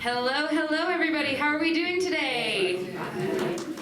Hello, hello everybody. How are we doing today?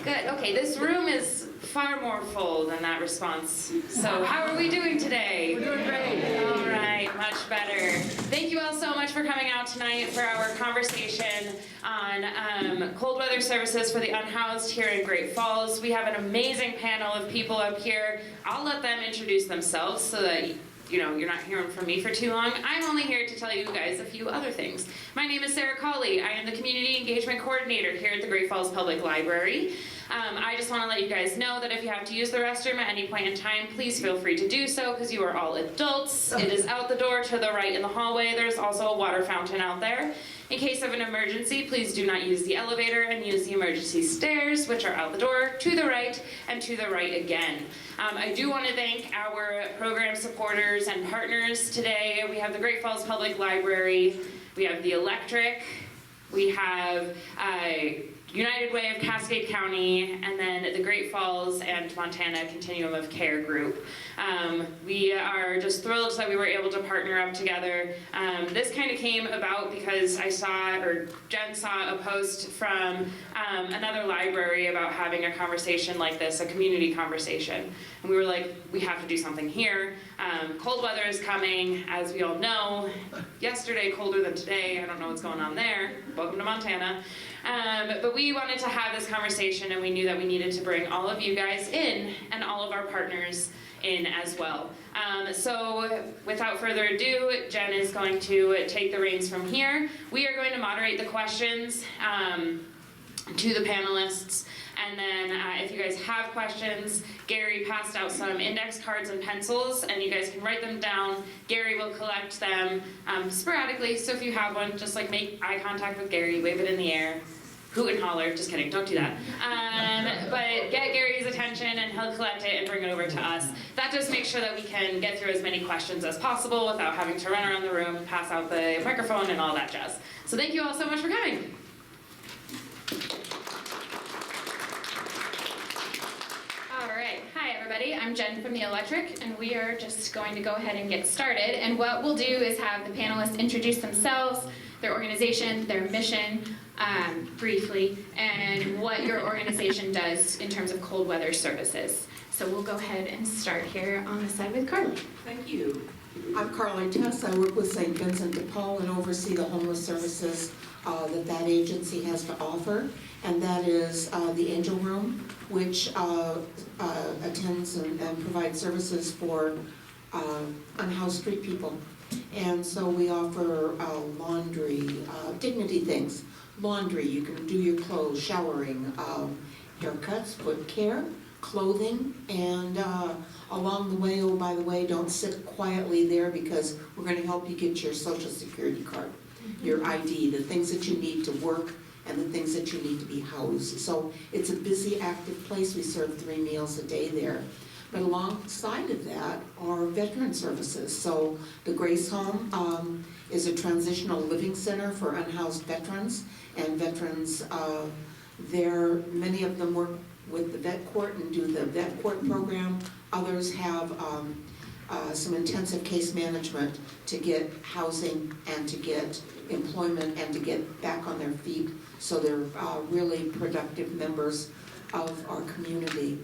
Good. Okay, this room is far more full than that response. So how are we doing today? We're doing great. All right, much better. Thank you all so much for coming out tonight for our conversation on cold weather services for the unhoused here in Great Falls. We have an amazing panel of people up here. I'll let them introduce themselves so that you're not hearing from me for too long. I'm only here to tell you guys a few other things. My name is Sarah Colley. I am the Community Engagement Coordinator here at the Great Falls Public Library. I just want to let you guys know that if you have to use the restroom at any point in time, please feel free to do so because you are all adults. It is out the door to the right in the hallway. There's also a water fountain out there. In case of an emergency, please do not use the elevator and use the emergency stairs, which are out the door, to the right, and to the right again. I do want to thank our program supporters and partners today. We have the Great Falls Public Library, we have the Electric, we have United Way of Cascade County, and then the Great Falls and Montana Continuum of Care Group. We are just thrilled that we were able to partner up together. This kind of came about because Jen saw a post from another library about having a conversation like this, a community conversation. And we were like, we have to do something here. Cold weather is coming, as we all know. Yesterday, colder than today. I don't know what's going on there. Welcome to Montana. But we wanted to have this conversation, and we knew that we needed to bring all of you guys in and all of our partners in as well. So without further ado, Jen is going to take the reins from here. We are going to moderate the questions to the panelists. And then if you guys have questions, Gary passed out some index cards and pencils, and you guys can write them down. Gary will collect them sporadically, so if you have one, just like make eye contact with Gary, wave it in the air, hoot and holler. Just kidding, don't do that. But get Gary's attention and he'll collect it and bring it over to us. That just makes sure that we can get through as many questions as possible without having to run around the room and pass out the microphone and all that jazz. So thank you all so much for coming. Hi everybody, I'm Jen from the Electric, and we are just going to go ahead and get started. And what we'll do is have the panelists introduce themselves, their organization, their mission, briefly, and what your organization does in terms of cold weather services. So we'll go ahead and start here on the side with Carly. Thank you. I'm Carly Tess. I work with St. Vincent de Paul and oversee the homeless services that agency has to offer. And that is the Angel Room, which attends and provides services for unhoused street people. And so we offer laundry, dignity things. Laundry, you can do your clothes, showering, haircuts, foot care, clothing, and along the way, oh, by the way, don't sit quietly there because we're going to help you get your Social Security card, your ID, the things that you need to work, and the things that you need to be housed. So it's a busy, active place. We serve 3 meals a day there. But alongside of that are veteran services. So the Grace Home is a transitional living center for unhoused veterans. And veterans there, many of them work with the vet court and do the vet court program. Others have some intensive case management to get housing and to get employment and to get back on their feet, so they're really productive members of our community.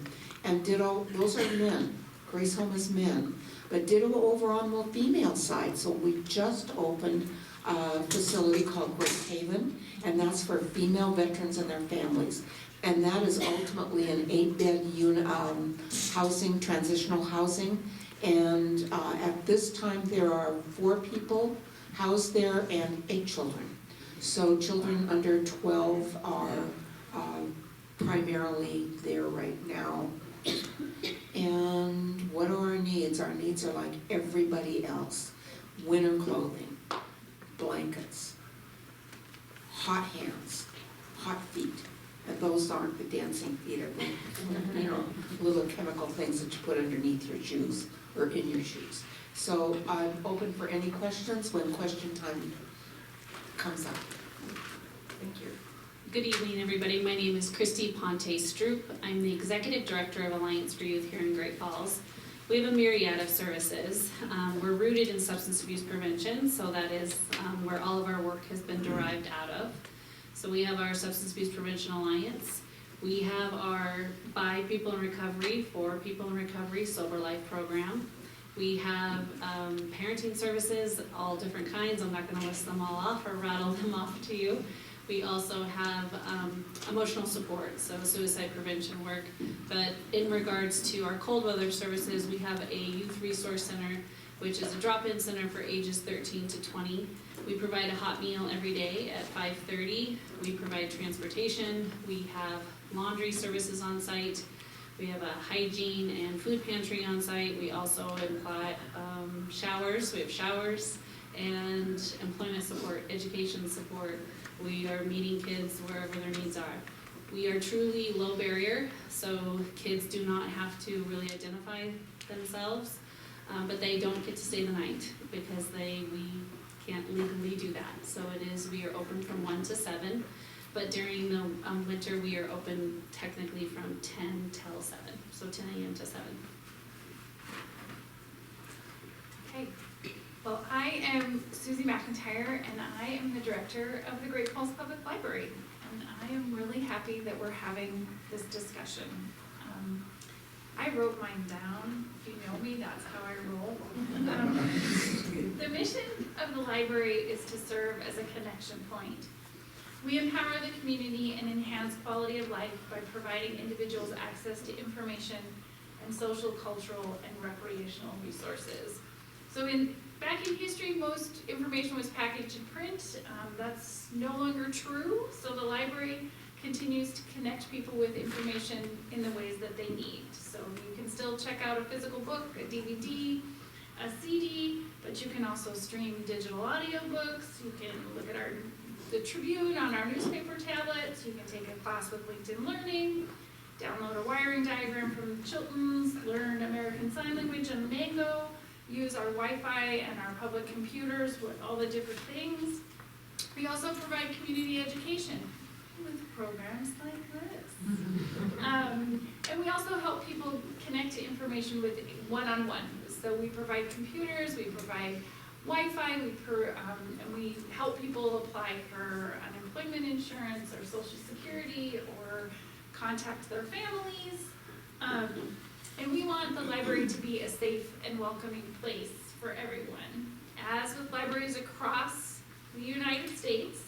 And ditto, those are men. Grace Home is men. But ditto over on the female side. So we just opened a facility called Grace Haven, and that's for female veterans and their families. And that is ultimately an 8-bed unit housing, transitional housing. And at this time there are 4 people housed there and 8 children. So children under 12 are primarily there right now. And what are our needs? Our needs are like everybody else. Winter clothing, blankets, hot hands, hot feet. And those aren't the dancing feet, are the little chemical things that you put underneath your shoes or in your shoes. So I'm open for any questions when question time comes up. Thank you. Good evening, everybody. My name is Christy Ponte Stroop. I'm the Executive Director of Alliance for Youth here in Great Falls. We have a myriad of services. We're rooted in substance abuse prevention, so that is where all of our work has been derived out of. So we have our Substance Abuse Prevention Alliance. We have our By People in Recovery, for People in Recovery Sober Life program. We have parenting services, all different kinds. I'm not going to list them all off or rattle them off to you. We also have emotional support, so suicide prevention work. But in regards to our cold weather services, we have a youth resource center, which is a drop-in center for ages 13 to 20. We provide a hot meal every day at 5:30. We provide transportation. We have laundry services on site. We have a hygiene and food pantry on site. We also imply showers. We have showers and employment support, education support. We are meeting kids wherever their needs are. We are truly low barrier, so kids do not have to really identify themselves, but they don't get to stay the night because we can't legally do that. So we are open from 1 to 7, but during the winter we are open technically from 10 till 7, so 10 a.m. to 7. Okay, well, I am Susie McIntyre, and I am the director of the Great Falls Public Library, and I am really happy that we're having this discussion. I wrote mine down. If you know me, that's how I roll. The mission of the library is to serve as a connection point. We empower the community and enhance quality of life by providing individuals access to information and social, cultural, and recreational resources. So back in history, most information was packaged in print. That's no longer true, so the library continues to connect people with information in the ways that they need. So you can still check out a physical book, a DVD, a CD, but you can also stream digital audiobooks. You can look at the Tribune on our newspaper tablets. You can take a class with LinkedIn Learning, download a wiring diagram from Chilton's, learn American Sign Language on Mango, use our Wi-Fi and our public computers with all the different things. We also provide community education with programs like this. And we also help people connect to information with one-on-one. So we provide computers, we provide Wi-Fi, and we help people apply for unemployment insurance or Social Security or contact their families. And we want the library to be a safe and welcoming place for everyone. As with libraries across the United States,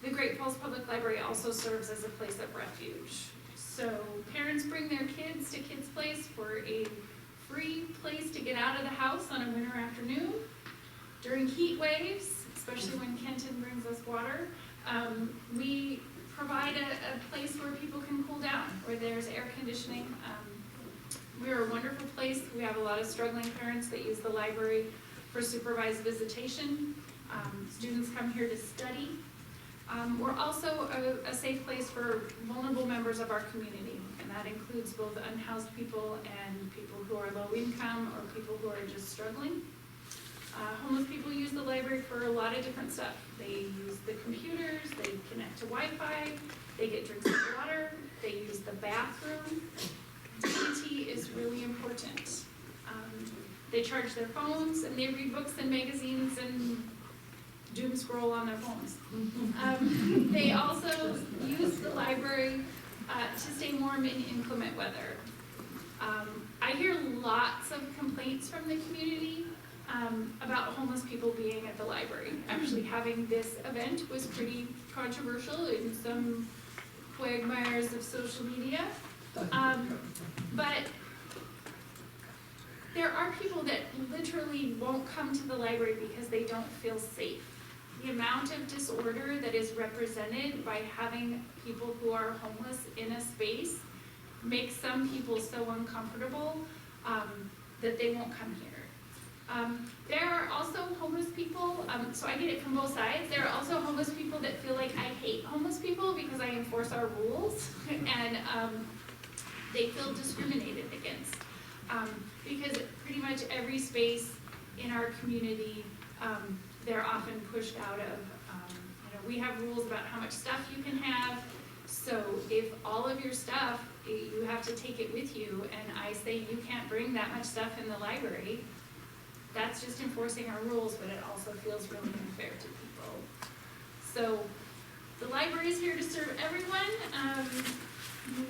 the Great Falls Public Library also serves as a place of refuge. So parents bring their kids to Kids Place for a free place to get out of the house on a winter afternoon. During heat waves, especially when Kenton brings us water, we provide a place where people can cool down, where there's air conditioning. We're a wonderful place. We have a lot of struggling parents that use the library for supervised visitation. Students come here to study. We're also a safe place for vulnerable members of our community, and that includes both unhoused people and people who are low income or people who are just struggling. Homeless people use the library for a lot of different stuff. They use the computers, they connect to Wi-Fi, they get drinks of water, they use the bathroom. Dignity is really important. They charge their phones and they read books and magazines and doom scroll on their phones. They also use the library to stay warm in inclement weather. I hear lots of complaints from the community about homeless people being at the library. Actually, having this event was pretty controversial in some quagmires of social media. But there are people that literally won't come to the library because they don't feel safe. The amount of disorder that is represented by having people who are homeless in a space makes some people so uncomfortable that they won't come here. There are also homeless people, so I get it from both sides. There are also homeless people that feel like I hate homeless people because I enforce our rules, and they feel discriminated against. Because pretty much every space in our community, they're often pushed out of. We have rules about how much stuff you can have, So if all of your stuff, you have to take it with you, and I say you can't bring that much stuff in the library, that's just enforcing our rules, but it also feels really unfair to people. So the library is here to serve everyone.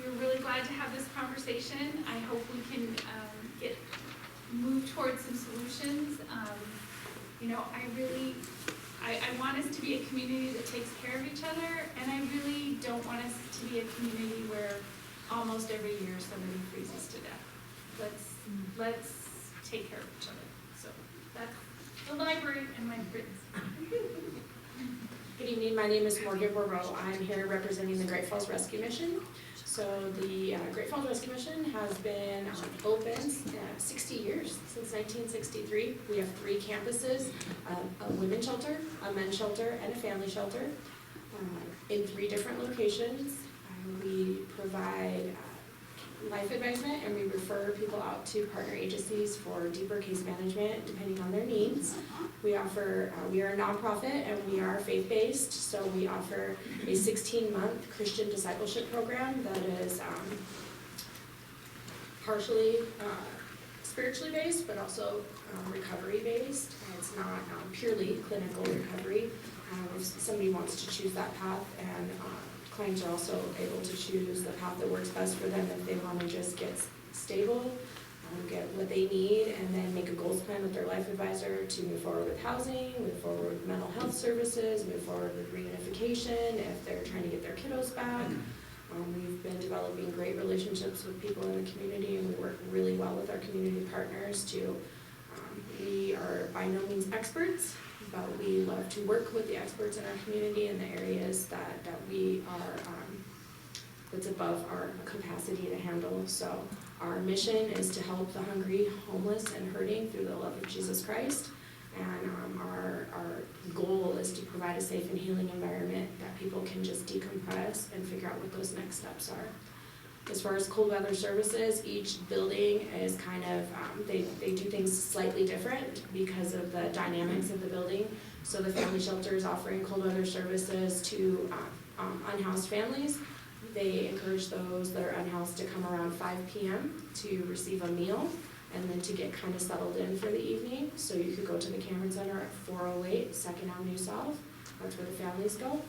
We're really glad to have this conversation. I hope we can move towards some solutions. You know, I want us to be a community that takes care of each other, and I really don't want us to be a community where almost every year somebody freezes to death. Let's take care of each other. So that's the library and my friends. Good evening, my name is Morgan Borreau. I'm here representing the Great Falls Rescue Mission. So the Great Falls Rescue Mission has been open 60 years, since 1963. We have 3 campuses, a women's shelter, a men's shelter, and a family shelter in 3 different locations. We provide life advisement, and we refer people out to partner agencies for deeper case management depending on their needs. We offer, we are a nonprofit and we are faith-based, so we offer a 16-month Christian discipleship program that is partially spiritually based, but also recovery based. It's not purely clinical recovery. If somebody wants to choose that path, and clients are also able to choose the path that works best for them if they want to just get stable, get what they need, and then make a goals plan with their life advisor to move forward with housing, move forward with mental health services, move forward with reunification if they're trying to get their kiddos back. We've been developing great relationships with people in the community, and we work really well with our community partners to, we are by no means experts, but we love to work with the experts in our community in the areas that we are, that's above our capacity to handle. So our mission is to help the hungry, homeless, and hurting through the love of Jesus Christ. And our goal is to provide a safe and healing environment that people can just decompress and figure out what those next steps are. As far as cold weather services, each building is kind of, they do things slightly different because of the dynamics of the building. So the family shelter is offering cold weather services to unhoused families. They encourage those that are unhoused to come around 5 p.m. to receive a meal and then to get kind of settled in for the evening. So you could go to the Cameron Center at 408 2nd Avenue South. That's where the families go.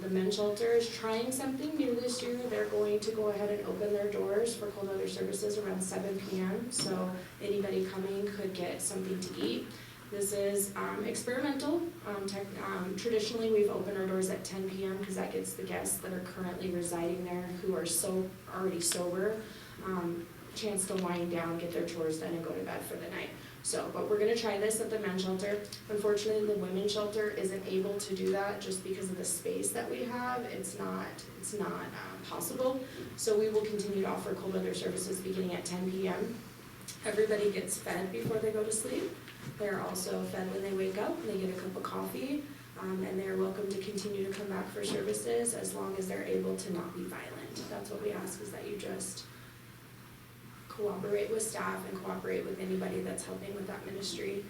The men's shelter is trying something new this year. They're going to go ahead and open their doors for cold weather services around 7 p.m. So anybody coming could get something to eat. This is experimental. Traditionally, we've opened our doors at 10 p.m. because that gets the guests that are currently residing there who are already sober chance to wind down, get their chores done, and go to bed for the night. So, but we're gonna try this at the men's shelter. Unfortunately, the women's shelter isn't able to do that just because of the space that we have. It's not possible. So we will continue to offer cold weather services beginning at 10 p.m. Everybody gets fed before they go to sleep. They're also fed when they wake up. They get a cup of coffee, and they're welcome to continue to come back for services as long as they're able to not be violent. That's what we ask, is that you just cooperate with staff and cooperate with anybody that's helping with that ministry.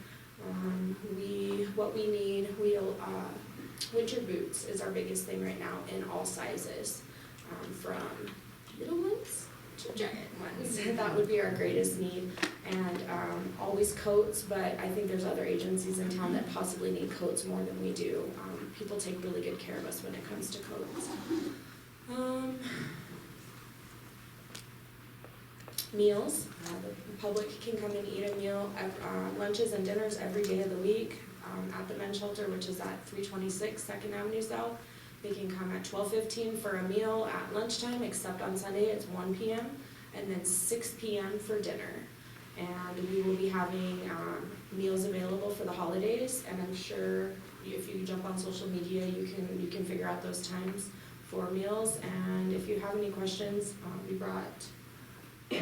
What we need, winter boots is our biggest thing right now in all sizes, from little ones to giant ones. That would be our greatest need. And always coats, but I think there's other agencies in town that possibly need coats more than we do. People take really good care of us when it comes to coats. Meals, the public can come and eat a meal, lunches and dinners every day of the week at the men's shelter, which is at 326 2nd Avenue South. They can come at 12:15 for a meal at lunchtime, except on Sunday it's 1 p.m. and then 6 p.m. for dinner. And we will be having meals available for the holidays, and I'm sure if you jump on social media, you can figure out those times for meals. And if you have any questions, we brought. I'll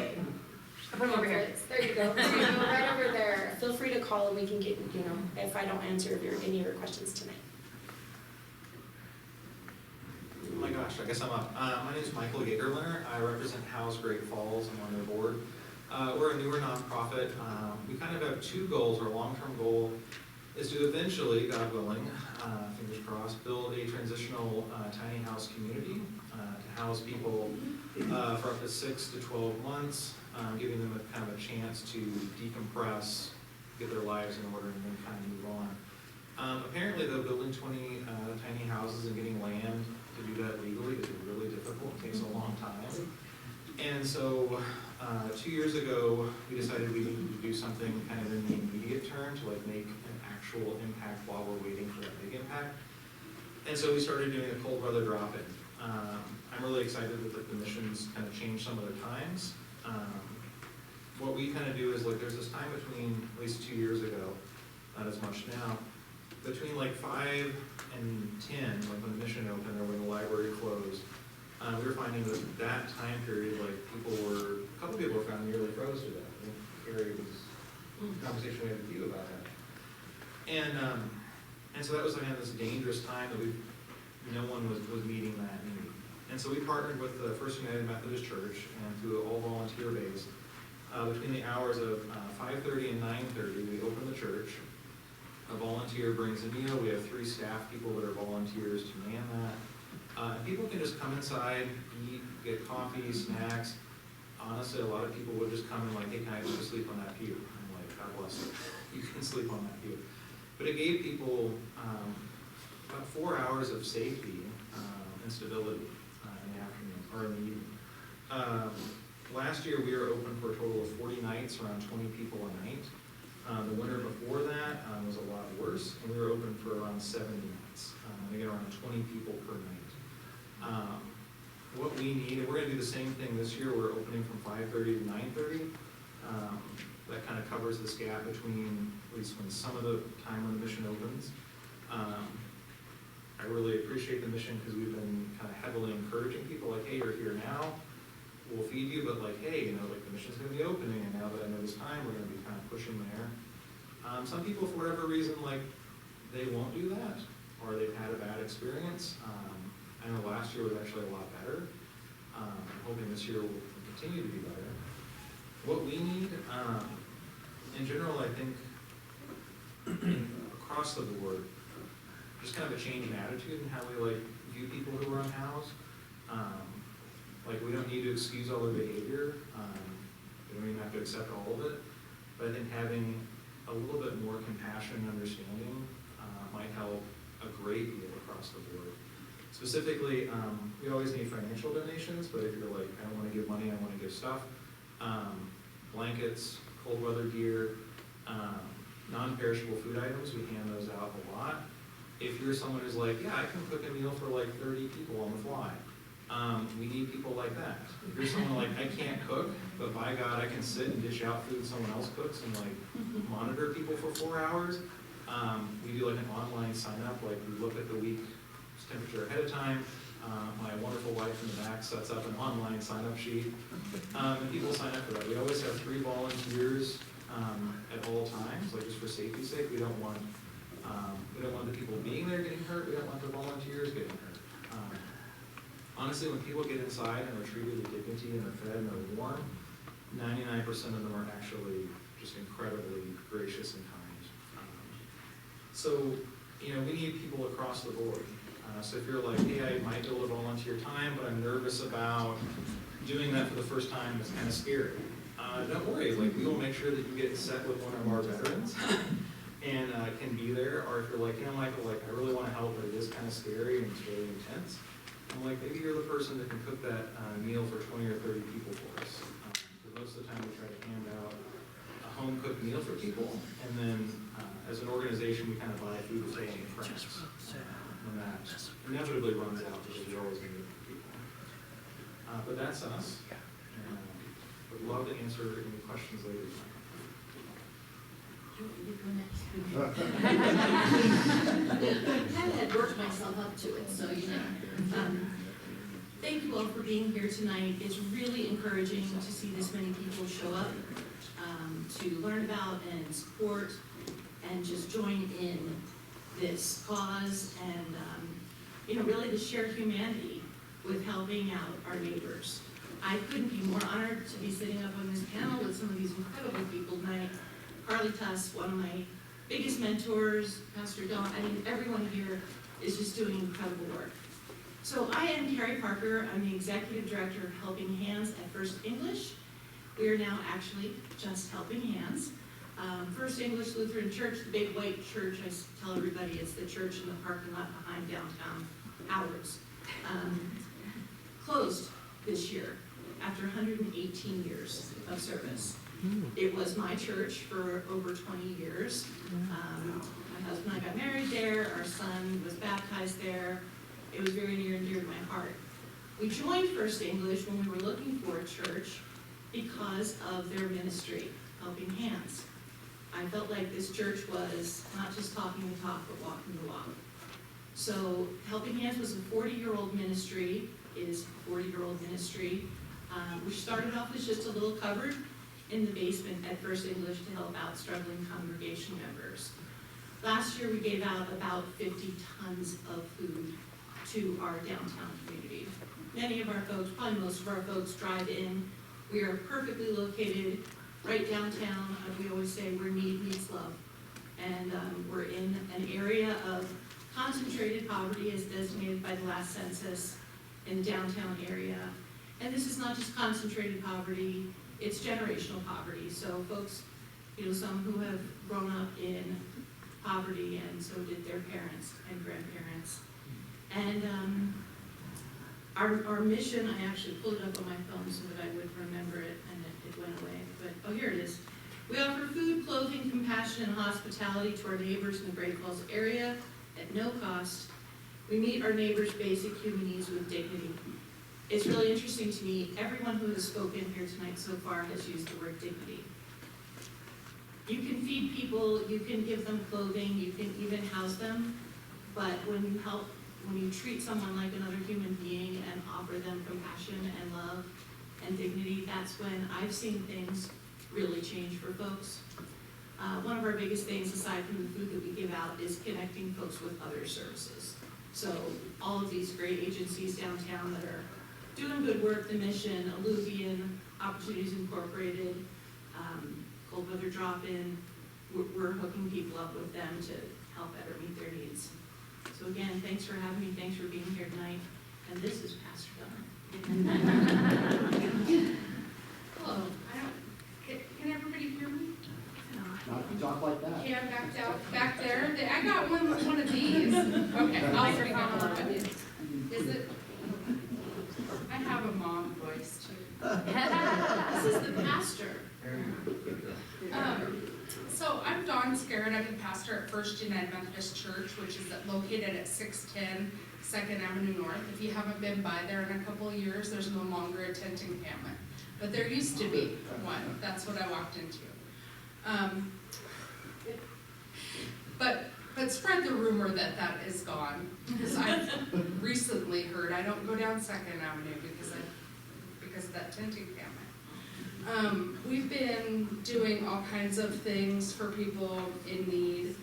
put them over here. There you go. There you go, right over there. Feel free to call and we can get, if I don't answer any of your questions tonight. Oh my gosh, I guess I'm up. My name is Michael Gagerliner. I represent House Great Falls. I'm on their board. We're a newer nonprofit. We kind of have 2 goals. Our long-term goal is to eventually, God willing, fingers crossed, build a transitional tiny house community to house people for up to 6 to 12 months, giving them a kind of a chance to decompress, get their lives in order, and then kind of move on. Apparently, though, building 20 tiny houses and getting land to do that legally is really difficult. It takes a long time. And so 2 years ago, we decided we needed to do something kind of in the immediate term to like make an actual impact while we're waiting for that big impact. And so we started doing a cold weather drop-in. I'm really excited that the missions kind of changed some of their times. What we kind of do is like there's this time between, at least 2 years ago, not as much now, between like 5 and 10, like when the mission opened or when the library closed, we were finding that that time period, like a couple people were found nearly froze to death. I think Carrie was, conversation we had with you about that. And so that was kind of this dangerous time that no one was meeting that need. And so we partnered with the First United Methodist Church and through all volunteer base, between the hours of 5:30 and 9:30, we open the church. A volunteer brings a meal. We have 3 staff people that are volunteers to man that. And people can just come inside, eat, get coffee, snacks. Honestly, a lot of people would just come and like, hey, can I just sleep on that pew? I'm like, God bless you. You can sleep on that pew. But it gave people about 4 hours of safety and stability in the afternoon or in the evening. Last year, we were open for a total of 40 nights, around 20 people a night. The winter before that was a lot worse, and we were open for around 70 nights. We get around 20 people per night. What we need, and we're going to do the same thing this year, we're opening from 5:30 to 9:30. That kind of covers this gap between, at least when some of the time when the mission opens. I really appreciate the mission because we've been kind of heavily encouraging people, like, hey, you're here now, we'll feed you, but like, hey, like the mission's going to be opening, and now that I know this time, we're going to be kind of pushing there. Some people, for whatever reason, like, they won't do that, or they've had a bad experience. I know last year was actually a lot better. I'm hoping this year will continue to be better. What we need, in general, I think, across the board, just kind of a change in attitude in how we like view people who are unhoused. Like we don't need to excuse all their behavior. We don't even have to accept all of it. But I think having a little bit more compassion and understanding might help a great deal across the board. Specifically, we always need financial donations, but if you're like, I don't want to give money, I want to give stuff, blankets, cold weather gear, non-perishable food items, we hand those out a lot. If you're someone who's like, yeah, I can cook a meal for like 30 people on the fly, we need people like that. If you're someone like, I can't cook, but by God, I can sit and dish out food someone else cooks and like monitor people for 4 hours, we do like an online sign up, like we look at the week's temperature ahead of time. My wonderful wife in the back sets up an online sign-up sheet, and people sign up for that. We always have 3 volunteers at all times, like just for safety's sake. We don't want the people being there getting hurt. We don't want the volunteers getting hurt. Honestly, when people get inside and are treated with dignity and are fed and are warm, 99% of them are actually just incredibly gracious and kind. So, you know, we need people across the board. So if you're like, hey, I might be able to volunteer time, but I'm nervous about doing that for the first time, it's kind of scary. Don't worry, like we will make sure that you get set with one of our veterans and can be there. Or if you're like, you know, Michael, like I really want to help, but it is kind of scary and it's really intense. I'm like, maybe you're the person that can cook that meal for 20 or 30 people for us. Because most of the time we try to hand out a home-cooked meal for people, and then as an organization we kind of buy food for family and friends. When that inevitably runs out, because you're always going to get people. But that's us. And would love to answer any questions later I had worked myself up to it, so you know. Thank you all for being here tonight. It's really encouraging to see this many people show up to learn about and support and just join in this cause and you know, really to share humanity with helping out our neighbors. I couldn't be more honored to be sitting up on this panel with some of these incredible people tonight. Carly Tuss, one of my biggest mentors, Pastor Don, I mean, everyone here is just doing incredible work. So I am Carrie Parker. I'm the Executive Director of Helping Hands at First English. We are now actually just Helping Hands. First English Lutheran Church, the big white church, I tell everybody it's the church in the parking lot behind downtown Howard's, closed this year after 118 years of service. It was my church for over 20 years. My husband and I got married there, our son was baptized there. It was very near and dear to my heart. We joined First English when we were looking for a church because of their ministry, Helping Hands. I felt like this church was not just talking the talk, but walking the walk. So Helping Hands was a 40-year-old ministry. It is a 40-year-old ministry. We started off as just a little cupboard in the basement at First English to help out struggling congregation members. Last year we gave out about 50 tons of food to our downtown community. Many of our folks, probably most of our folks, drive in. We are perfectly located right downtown. We always say where need meets love. And we're in an area of concentrated poverty as designated by the last census in the downtown area. And this is not just concentrated poverty, it's generational poverty. So folks, some who have grown up in poverty, and so did their parents and grandparents. And our mission, I actually pulled it up on my phone so that I would remember it, and it went away. But, oh, here it is. We offer food, clothing, compassion, and hospitality to our neighbors in the Great Falls area at no cost. We meet our neighbors' basic human needs with dignity. It's really interesting to me, everyone who has spoken here tonight so far has used the word dignity. You can feed people, you can give them clothing, you can even house them, but when you treat someone like another human being and offer them compassion and love and dignity, that's when I've seen things really change for folks. One of our biggest things, aside from the food that we give out, is connecting folks with other services. So all of these great agencies downtown that are doing good work, the Mission, Alluvian, Opportunities Incorporated, Cold Weather Drop-In, we're hooking people up with them to help better meet their needs. So again, thanks for having me, thanks for being here tonight, and this is Pastor Don. Hello, can everybody hear me? Not if you talk like that. Yeah, back there. I got one of these. Okay, I'll speak up a little bit. Is it? I have a mom voice too. This is the pastor. So I'm Dawn Scarrett. I'm the pastor at First United Methodist Church, which is located at 610 2nd Avenue North. If you haven't been by there in a couple of years, there's no longer a tent encampment. But there used to be one. That's what I walked into. But spread the rumor that that is gone, because I've recently heard, I don't go down 2nd Avenue because of that tent encampment. We've been doing all kinds of things for people in need,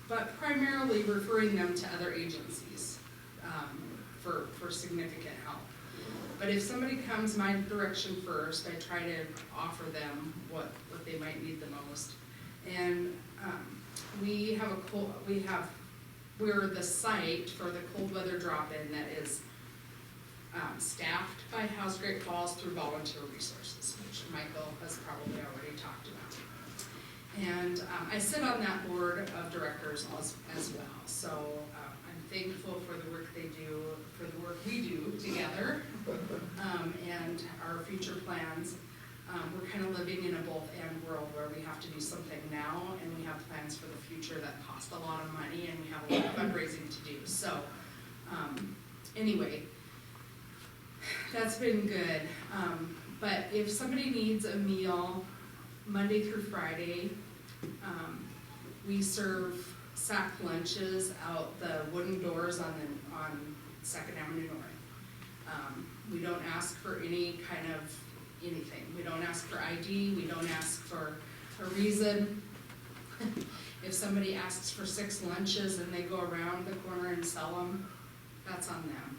but primarily referring them to other agencies for significant help. But if somebody comes my direction first, I try to offer them what they might need the most. And we're the site for the cold weather drop-in that is staffed by House Great Falls through volunteer resources, which Michael has probably already talked about. And I sit on that board of directors as well. So I'm thankful for the work they do, for the work we do together, and our future plans. We're kind of living in a both-and world where we have to do something now and we have plans for the future that cost a lot of money and we have a lot of fundraising to do. So anyway, that's been good. But if somebody needs a meal Monday through Friday, we serve sack lunches out the wooden doors on 2nd Avenue North. We don't ask for any kind of anything. We don't ask for ID, we don't ask for a reason. If somebody asks for 6 lunches and they go around the corner and sell them, that's on them.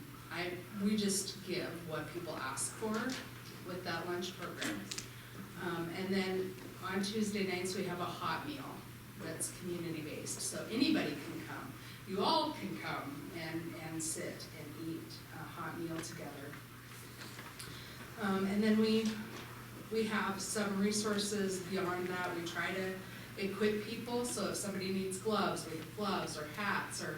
We just give what people ask for with that lunch program. And then on Tuesday nights, we have a hot meal that's community-based, so anybody can come. You all can come and sit and eat a hot meal together. And then we have some resources beyond that. We try to equip people, so if somebody needs gloves, we have gloves or hats, or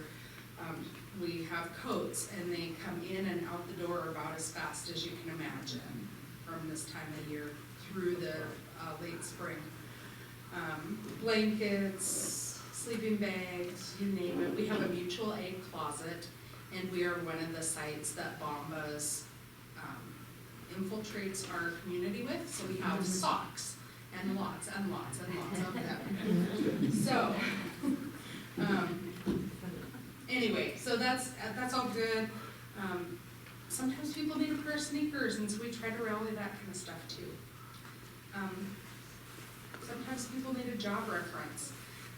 we have coats, and they come in and out the door about as fast as you can imagine from this time of year through the late spring. Blankets, sleeping bags, you name it. We have a mutual aid closet, and we are one of the sites that Bombas infiltrates our community with, so we have socks, and lots and lots and lots of them. So, anyway, so that's all good. Sometimes people need a pair of sneakers, and so we try to rally that kind of stuff too. Sometimes people need a job reference.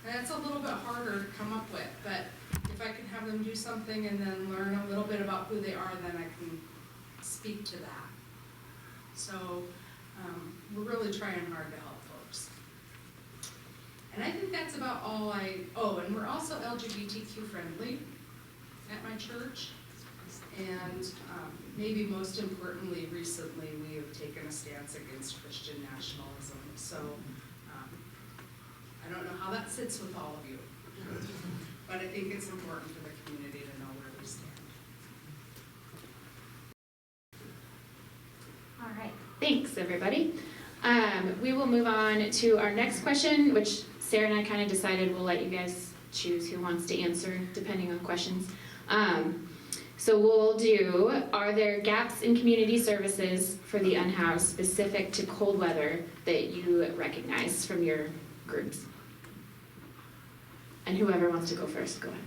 And that's a little bit harder to come up with, but if I can have them do something and then learn a little bit about who they are, then I can speak to that. So we're really trying hard to help folks. And I think that's about all and we're also LGBTQ friendly at my church. And maybe most importantly, recently we have taken a stance against Christian nationalism. So I don't know how that sits with all of you, but I think it's important for the community to know where we stand. All right, thanks everybody. We will move on to our next question, which Sarah and I kind of decided we'll let you guys choose who wants to answer depending on questions. So we'll do, are there gaps in community services for the unhoused specific to cold weather that you recognize from your groups? And whoever wants to go first, go ahead.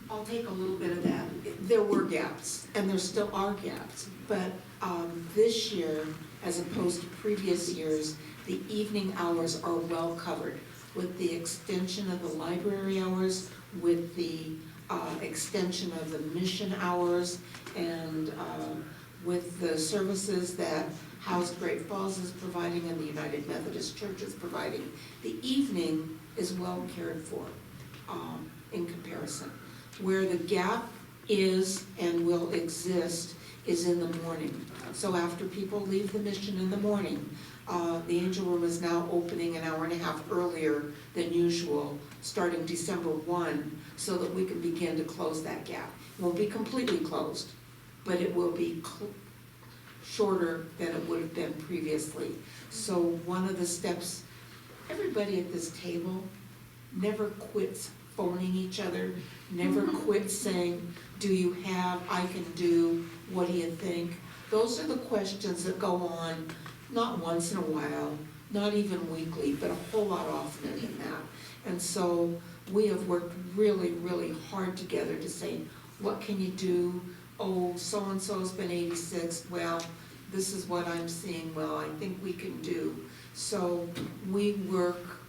I'll take a little bit of that. There were gaps, and there still are gaps, but this year, as opposed to previous years, the evening hours are well covered with the extension of the library hours, with the extension of the mission hours, and with the services that Housed Great Falls is providing and the United Methodist Church is providing. The evening is well cared for in comparison. Where the gap is and will exist is in the morning. So after people leave the mission in the morning, the Angel Room is now opening an hour and a half earlier than usual, starting December 1, so that we can begin to close that gap. It won't be completely closed, but it will be shorter than it would have been previously. So one of the steps, everybody at this table never quits phoning each other, never quits saying, do you have, I can do, what do you think? Those are the questions that go on, not once in a while, not even weekly, but a whole lot oftener than that. And so we have worked really, really hard together to say, what can you do? Oh, so-and-so's been 86, well, this is what I'm seeing, well, I think we can do. So we work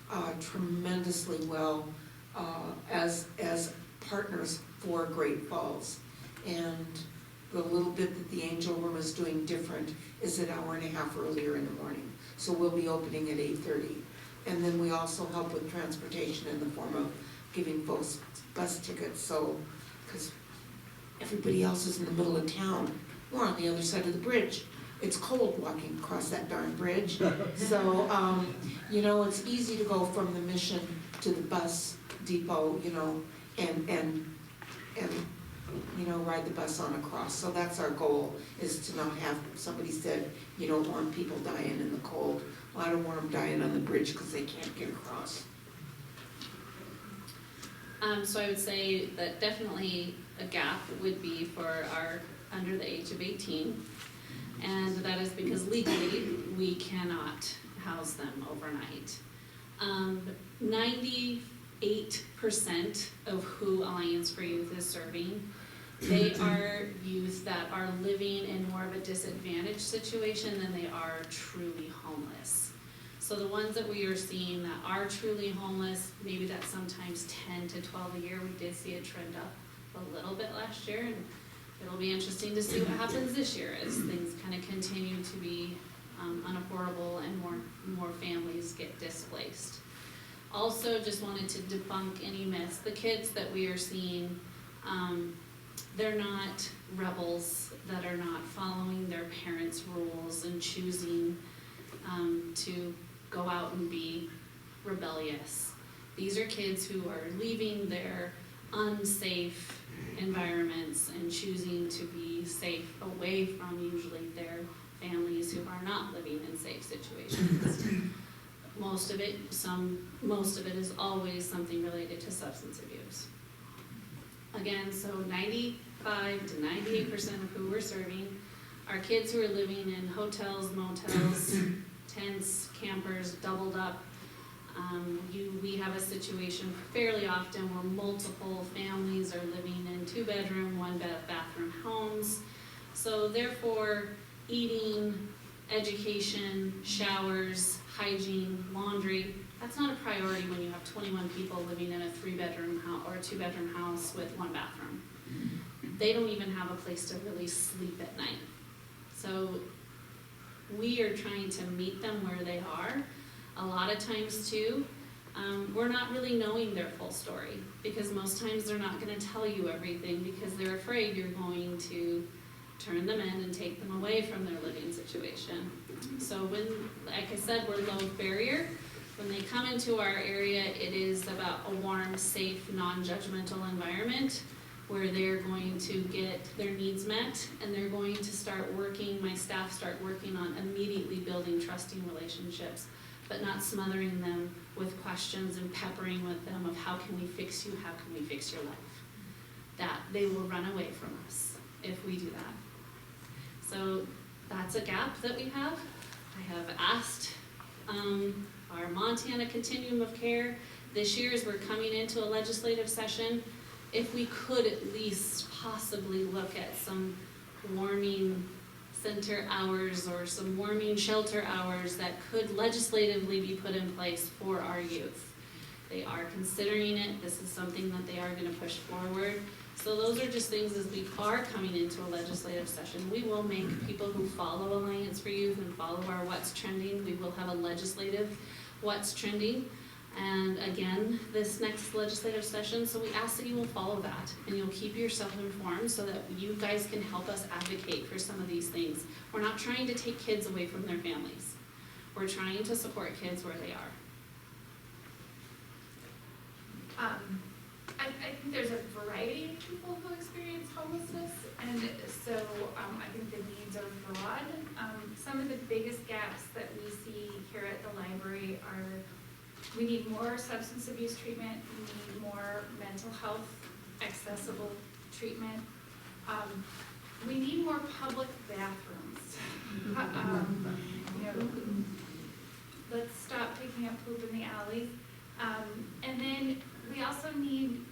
tremendously well as partners for Great Falls. And the little bit that the Angel Room is doing different is an hour and a half earlier in the morning. So we'll be opening at 8:30. And then we also help with transportation in the form of giving folks bus tickets. So, because everybody else is in the middle of town, we're on the other side of the bridge. It's cold walking across that darn bridge. So, you know, it's easy to go from the mission to the bus depot, you know, and you know, ride the bus on across. So that's our goal, is to not have, somebody said, you don't want people dying in the cold. Well, I don't want them dying on the bridge because they can't get across. So I would say that definitely a gap would be for our under the age of 18. And that is because legally we cannot house them overnight. 98% of who Alliance for Youth is serving, they are youth that are living in more of a disadvantaged situation than they are truly homeless. So the ones that we are seeing that are truly homeless, maybe that's sometimes 10 to 12 a year. We did see a trend up a little bit last year, and it'll be interesting to see what happens this year as things kind of continue to be unaffordable and more families get displaced. Also, just wanted to debunk any myths. The kids that we are seeing, they're not rebels that are not following their parents' rules and choosing to go out and be rebellious. These are kids who are leaving their unsafe environments and choosing to be safe away from usually their families who are not living in safe situations. Most of it is always something related to substance abuse. Again, so 95 to 98% of who we're serving are kids who are living in hotels, motels, tents, campers, doubled up. We have a situation fairly often where multiple families are living in 2-bedroom, 1-bathroom homes. So therefore, eating, education, showers, hygiene, laundry, that's not a priority when you have 21 people living in a 3-bedroom house or a 2-bedroom house with 1 bathroom. They don't even have a place to really sleep at night. So we are trying to meet them where they are. A lot of times too, we're not really knowing their full story, because most times they're not going to tell you everything because they're afraid you're going to turn them in and take them away from their living situation. So when, like I said, we're low barrier. When they come into our area, it is about a warm, safe, non-judgmental environment where they're going to get their needs met, and they're going to start working, my staff start working on immediately building trusting relationships, but not smothering them with questions and peppering with them of how can we fix you, how can we fix your life. That they will run away from us if we do that. So that's a gap that we have. I have asked our Montana Continuum of Care this year, as we're coming into a legislative session, if we could at least possibly look at some warming center hours or some warming shelter hours that could legislatively be put in place for our youth. They are considering it. This is something that they are going to push forward. So those are just things as we are coming into a legislative session. We will make people who follow Alliance for Youth and follow our What's Trending, we will have a legislative What's Trending. And again, this next legislative session, so we ask that you will follow that and you'll keep yourself informed so that you guys can help us advocate for some of these things. We're not trying to take kids away from their families. We're trying to support kids where they are. I think there's a variety of people who experience homelessness, and so I think the needs are broad. Some of the biggest gaps that we see here at the library are we need more substance abuse treatment, we need more mental health accessible treatment. We need more public bathrooms. Let's stop picking up poop in the alleys. And then we also need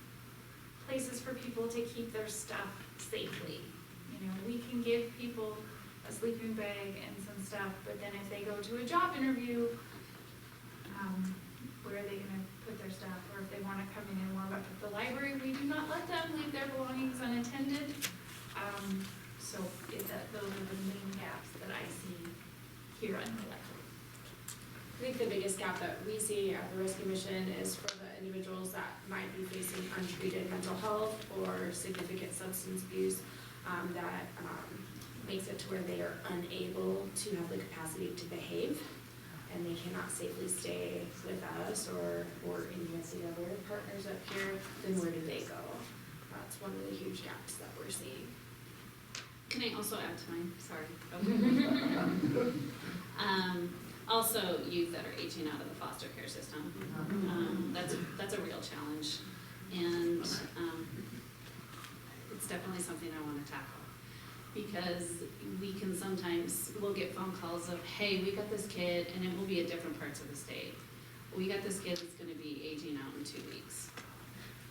places for people to keep their stuff safely. We can give people a sleeping bag and some stuff, but then if they go to a job interview, where are they going to put their stuff? Or if they want to come in and warm up at the library, we do not let them leave their belongings unattended. So those are the main gaps that I see here on the library. I think the biggest gap that we see at the Rescue Mission is for the individuals that might be facing untreated mental health or significant substance abuse that makes it to where they are unable to have the capacity to behave, and they cannot safely stay with us or any of the other partners up here. Then where do they go? That's one of the huge gaps that we're seeing. Can I also add to mine? Sorry. Also, youth that are aging out of the foster care system. That's a real challenge, and it's definitely something I want to tackle, because we'll get phone calls of, hey, we got this kid, and it will be at different parts of the state. We got this kid that's going to be aging out in 2 weeks,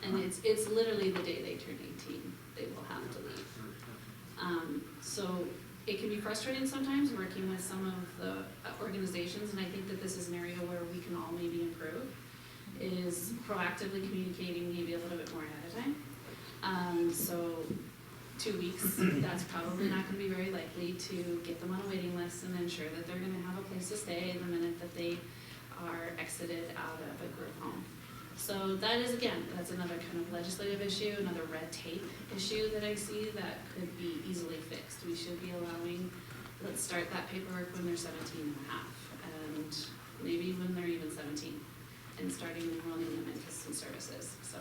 and it's literally the day they turn 18 they will have to leave. So it can be frustrating sometimes working with some of the organizations, and I think that this is an area where we can all maybe improve, is proactively communicating maybe a little bit more ahead of time. So 2 weeks, that's probably not gonna be very likely to get them on a waiting list and ensure that they're gonna have a place to stay the minute that they are exited out of a group home. So that is, again, that's another kind of legislative issue, another red tape issue that I see that could be easily fixed. We should be allowing, let's start that paperwork when they're 17 and a half, and maybe when they're even 17, and starting enrolling them into some services. So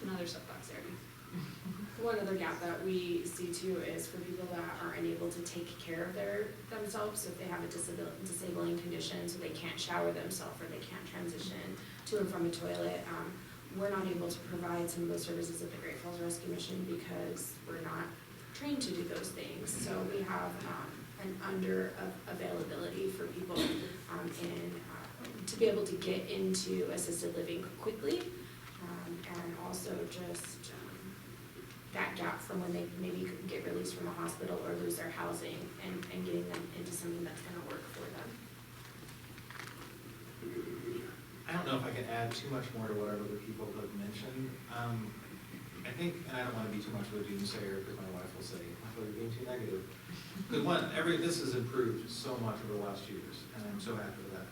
another soapbox area. One other gap that we see too is for people that are unable to take care of themselves, so if they have a disabling condition, so they can't shower themselves or they can't transition to and from a toilet, we're not able to provide some of those services at the Great Falls Rescue Mission because we're not trained to do those things. So we have an under availability for people to be able to get into assisted living quickly, and also just that gap from when they maybe get released from a hospital or lose their housing and getting them into something that's gonna work for them. I don't know if I can add too much more to what other people have mentioned. I think, and I don't want to be too much of a doomsayer because my wife will say, Michael, you're being too negative. Because this has improved so much over the last years, and I'm so happy with that.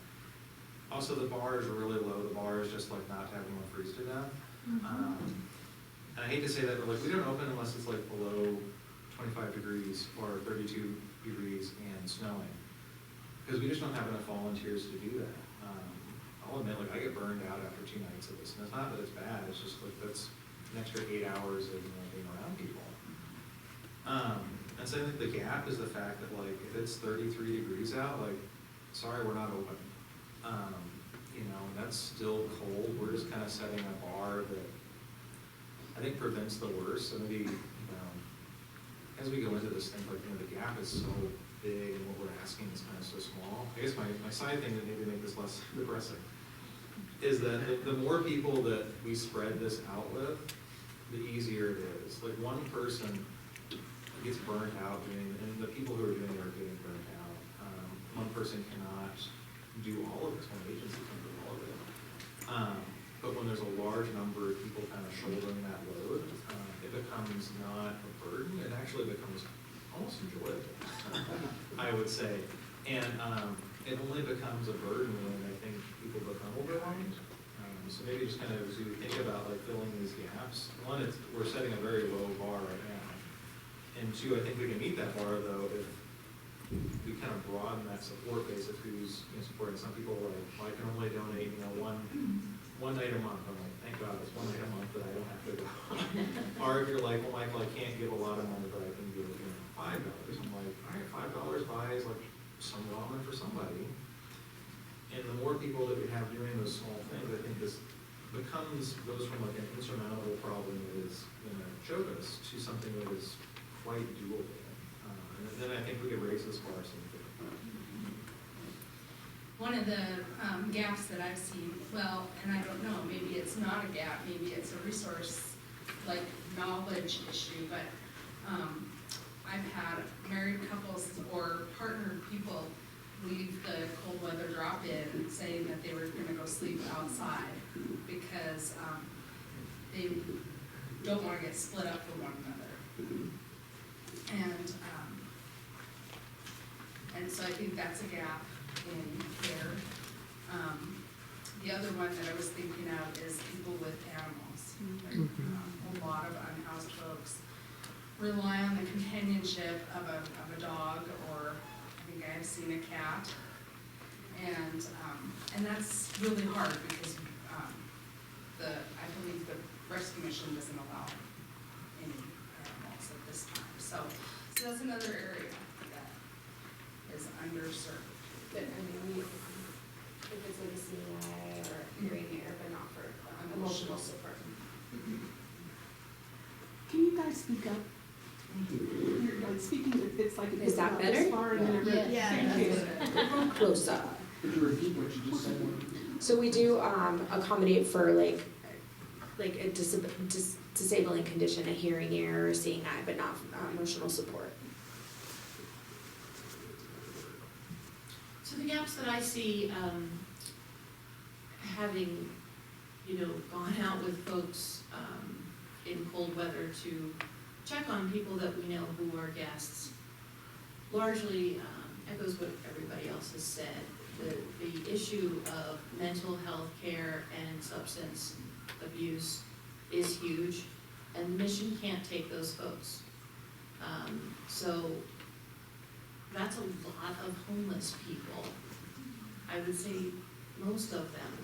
Also, the bar is really low. The bar is just like not having one freeze to death. And I hate to say that, but like we don't open unless it's like below 25 degrees or 32 degrees and snowing. Because we just don't have enough volunteers to do that. I'll admit, like I get burned out after 2 nights of this. And it's not that it's bad, it's just like that's an extra 8 hours of being around people. And so I think the gap is the fact that like if it's 33 degrees out, like sorry, we're not open. That's still cold. We're just kind of setting a bar that I think prevents the worst. So maybe, as we go into this thing, like, the gap is so big and what we're asking is kind of so small. I guess my side thing that maybe make this less depressing is that the more people that we spread this out with, the easier it is. Like one person gets burnt out and the people who are doing it are getting burnt out. One person cannot do all of this, one agency can do all of it. But when there's a large number of people kind of shouldering that load, it becomes not a burden, it actually becomes almost enjoyable, I would say. And it only becomes a burden when I think people become overwhelmed. So maybe just kind of as you think about like filling these gaps, one, we're setting a very low bar right now. And two, I think we can meet that bar though if we kind of broaden that support base of who's supporting. Some people are like, well, I can only donate, one night a month. I'm like, thank God, it's one night a month that I don't have to go. Or if you're like, well, Michael, I can't give a lot of money, but I can give $5. I'm like, all right, $5 buys like some ramen for somebody. And the more people that we have doing those small things, I think this goes from like an insurmountable problem that is going to choke us to something that is quite doable. And then I think we could raise this bar significantly. One of the gaps that I've seen, well, and I don't know, maybe it's not a gap, maybe it's a resource, like knowledge issue, but I've had married couples or partnered people leave the cold weather drop-in saying that they were gonna go sleep outside because they don't wanna get split up from one another. And so I think that's a gap in care. The other one that I was thinking of is people with animals. Like, a lot of unhoused folks rely on the companionship of a dog, or I think I've seen a cat. And that's really hard because I believe the rescue mission doesn't allow any animals at this time. So that's another area that is underserved. But if it's like a CNI or hearing air, but not for emotional support. Can you guys speak up? You're like speaking, it's like Is that about better? this far and then everybody- Yeah. Thank you. Close up. Could you repeat what you just said? So we do accommodate for like a disabling condition, a hearing air or seeing eye, but not emotional support. So the gaps that I see, having, gone out with folks in cold weather to check on people that we know who are guests. Largely echoes what everybody else has said. The issue of mental health care and substance abuse is huge, and the mission can't take those folks. So that's a lot of homeless people. I would say most of them.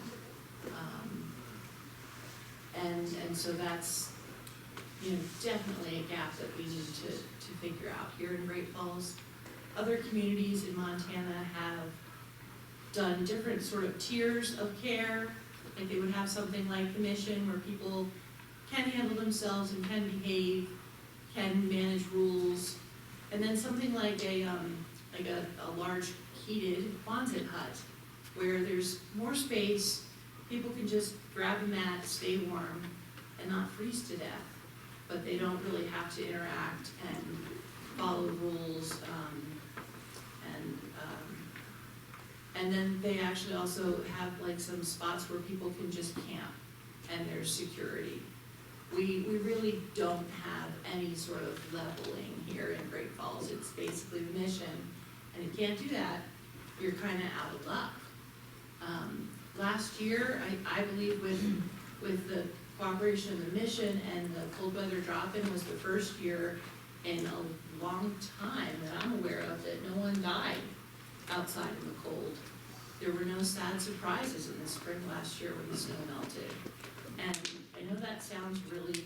And so that's, definitely a gap that we need to figure out here in Great Falls. Other communities in Montana have done different sort of tiers of care. Like they would have something like the mission where people can handle themselves and can behave, can manage rules. And then something like a large heated Quonset hut where there's more space, people can just grab a mat, stay warm, and not freeze to death. But they don't really have to interact and follow rules. And then they actually also have like some spots where people can just camp and there's security. We really don't have any sort of leveling here in Great Falls. It's basically the mission, and you can't do that, you're kind of out of luck. Last year, I believe with the cooperation of the mission and the cold weather drop-in was the first year in a long time that I'm aware of that no one died outside in the cold. There were no sad surprises in the spring last year when the snow melted. And I know that sounds really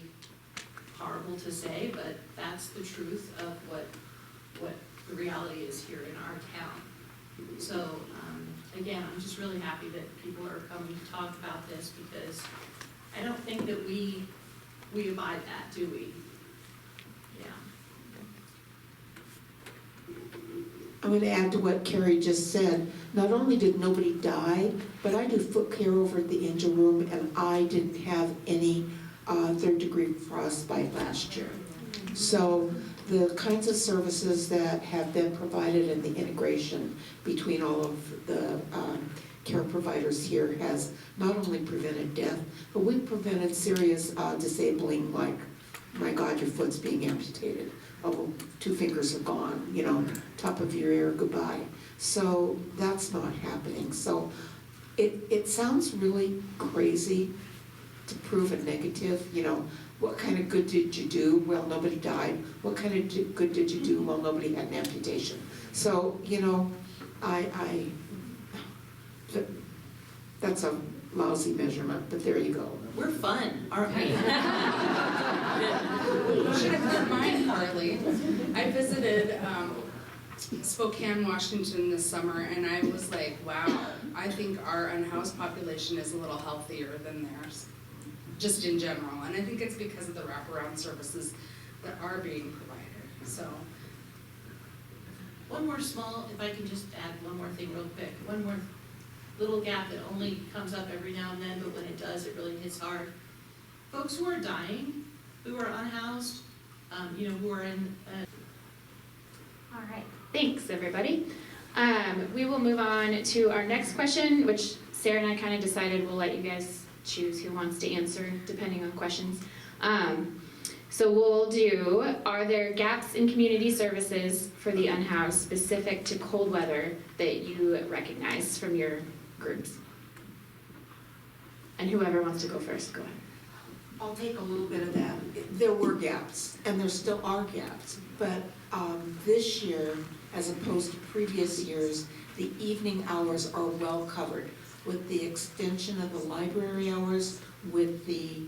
horrible to say, but that's the truth of what the reality is here in our town. So, again, I'm just really happy that people are coming to talk about this because I don't think that we abide that, do we? Yeah. I'm going to add to what Carrie just said. Not only did nobody die, but I do foot care over at the Angel Room, and I didn't have any third-degree frostbite last year. So the kinds of services that have been provided and the integration between all of the care providers here has not only prevented death, but we've prevented serious disabling, like, my God, your foot's being amputated. Oh, 2 fingers are gone, top of your ear, goodbye. So that's not happening. So it sounds really crazy to prove a negative, what kind of good did you do? Well, nobody died. What kind of good did you do? Well, nobody had an amputation. So, that's a lousy measurement, but there you go. We're fun, aren't we? You should have heard mine, Carly. I visited Spokane, Washington this summer, and I was like, wow, I think our unhoused population is a little healthier than theirs, just in general. And I think it's because of the wraparound services that are being provided, so. One more small, if I can just add one more thing real quick, one more little gap that only comes up every now and then, but when it does, it really hits hard. Folks who are dying, who are unhoused, who are in... All right, thanks everybody. We will move on to our next question, which Sarah and I kind of decided we'll let you guys choose who wants to answer depending on questions. So we'll do, are there gaps in community services for the unhoused specific to cold weather that you recognize from your groups? And whoever wants to go first, go ahead. I'll take a little bit of that. There were gaps, and there still are gaps, but this year, as opposed to previous years, the evening hours are well covered with the extension of the library hours, with the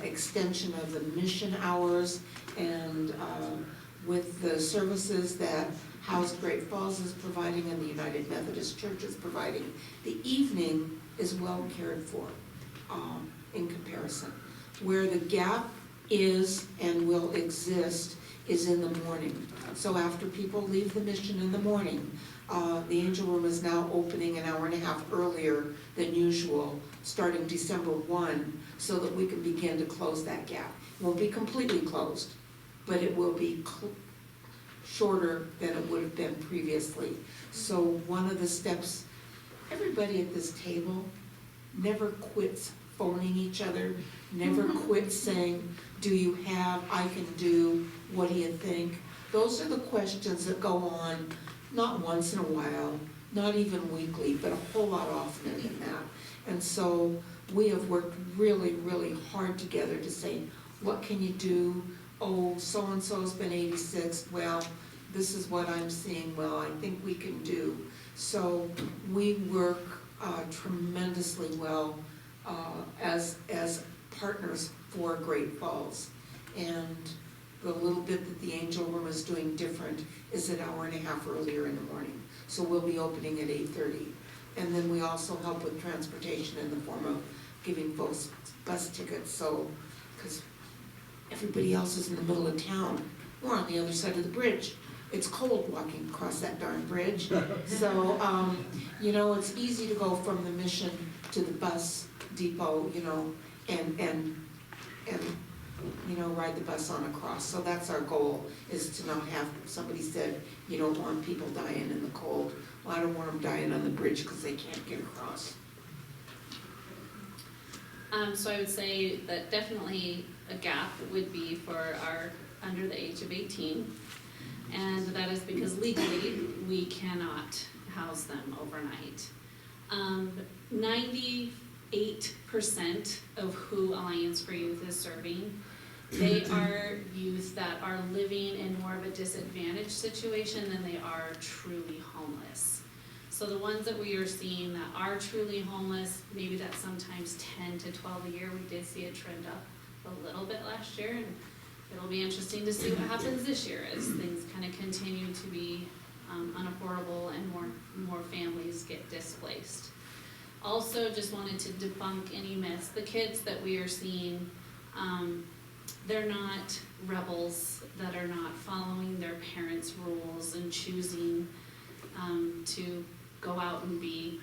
extension of the mission hours, and with the services that Housed Great Falls is providing and the United Methodist Church is providing. The evening is well cared for in comparison. Where the gap is and will exist is in the morning. So after people leave the mission in the morning, the Angel Room is now opening an hour and a half earlier than usual, starting December 1, so that we can begin to close that gap. It won't be completely closed, but it will be shorter than it would have been previously. So one of the steps, everybody at this table never quits phoning each other, never quit saying, do you have, I can do, what do you think? Those are the questions that go on, not once in a while, not even weekly, but a whole lot oftener than that. And so we have worked really, really hard together to say, what can you do? Oh, so-and-so's been 86, well, this is what I'm seeing, well, I think we can do. So we work tremendously well as partners for Great Falls. And the little bit that the Angel Room is doing different is an hour and a half earlier in the morning. So we'll be opening at 8:30. And then we also help with transportation in the form of giving folks bus tickets, so, because everybody else is in the middle of town. We're on the other side of the bridge. It's cold walking across that darn bridge. So, you know, it's easy to go from the Mission to the bus depot, you know, and you know, ride the bus on across. So that's our goal, is to not have, somebody said, you don't want people dying in the cold. Well, I don't want them dying on the bridge because they can't get across. So I would say that definitely a gap would be for our under the age of 18. And that is because legally we cannot house them overnight. 98% of who Alliance for Youth is serving, they are youth that are living in more of a disadvantaged situation than they are truly homeless. So the ones that we are seeing that are truly homeless, maybe that's sometimes 10 to 12 a year. We did see a trend up a little bit last year, and it'll be interesting to see what happens this year as things kind of continue to be unaffordable and more families get displaced. Also, just wanted to debunk any myths. The kids that we are seeing, they're not rebels that are not following their parents' rules and choosing to go out and be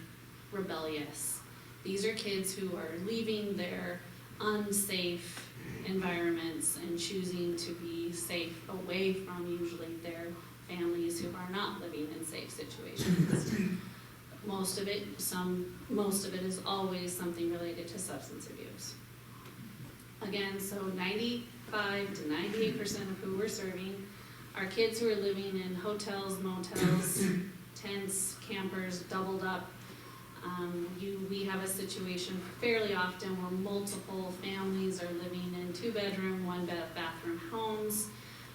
rebellious. These are kids who are leaving their unsafe environments and choosing to be safe away from usually their families who are not living in safe situations. Most of it is always something related to substance abuse. Again, so 95 to 98% of who we're serving are kids who are living in hotels, motels, tents, campers, doubled up. We have a situation fairly often where multiple families are living in 2-bedroom, 1-bathroom homes.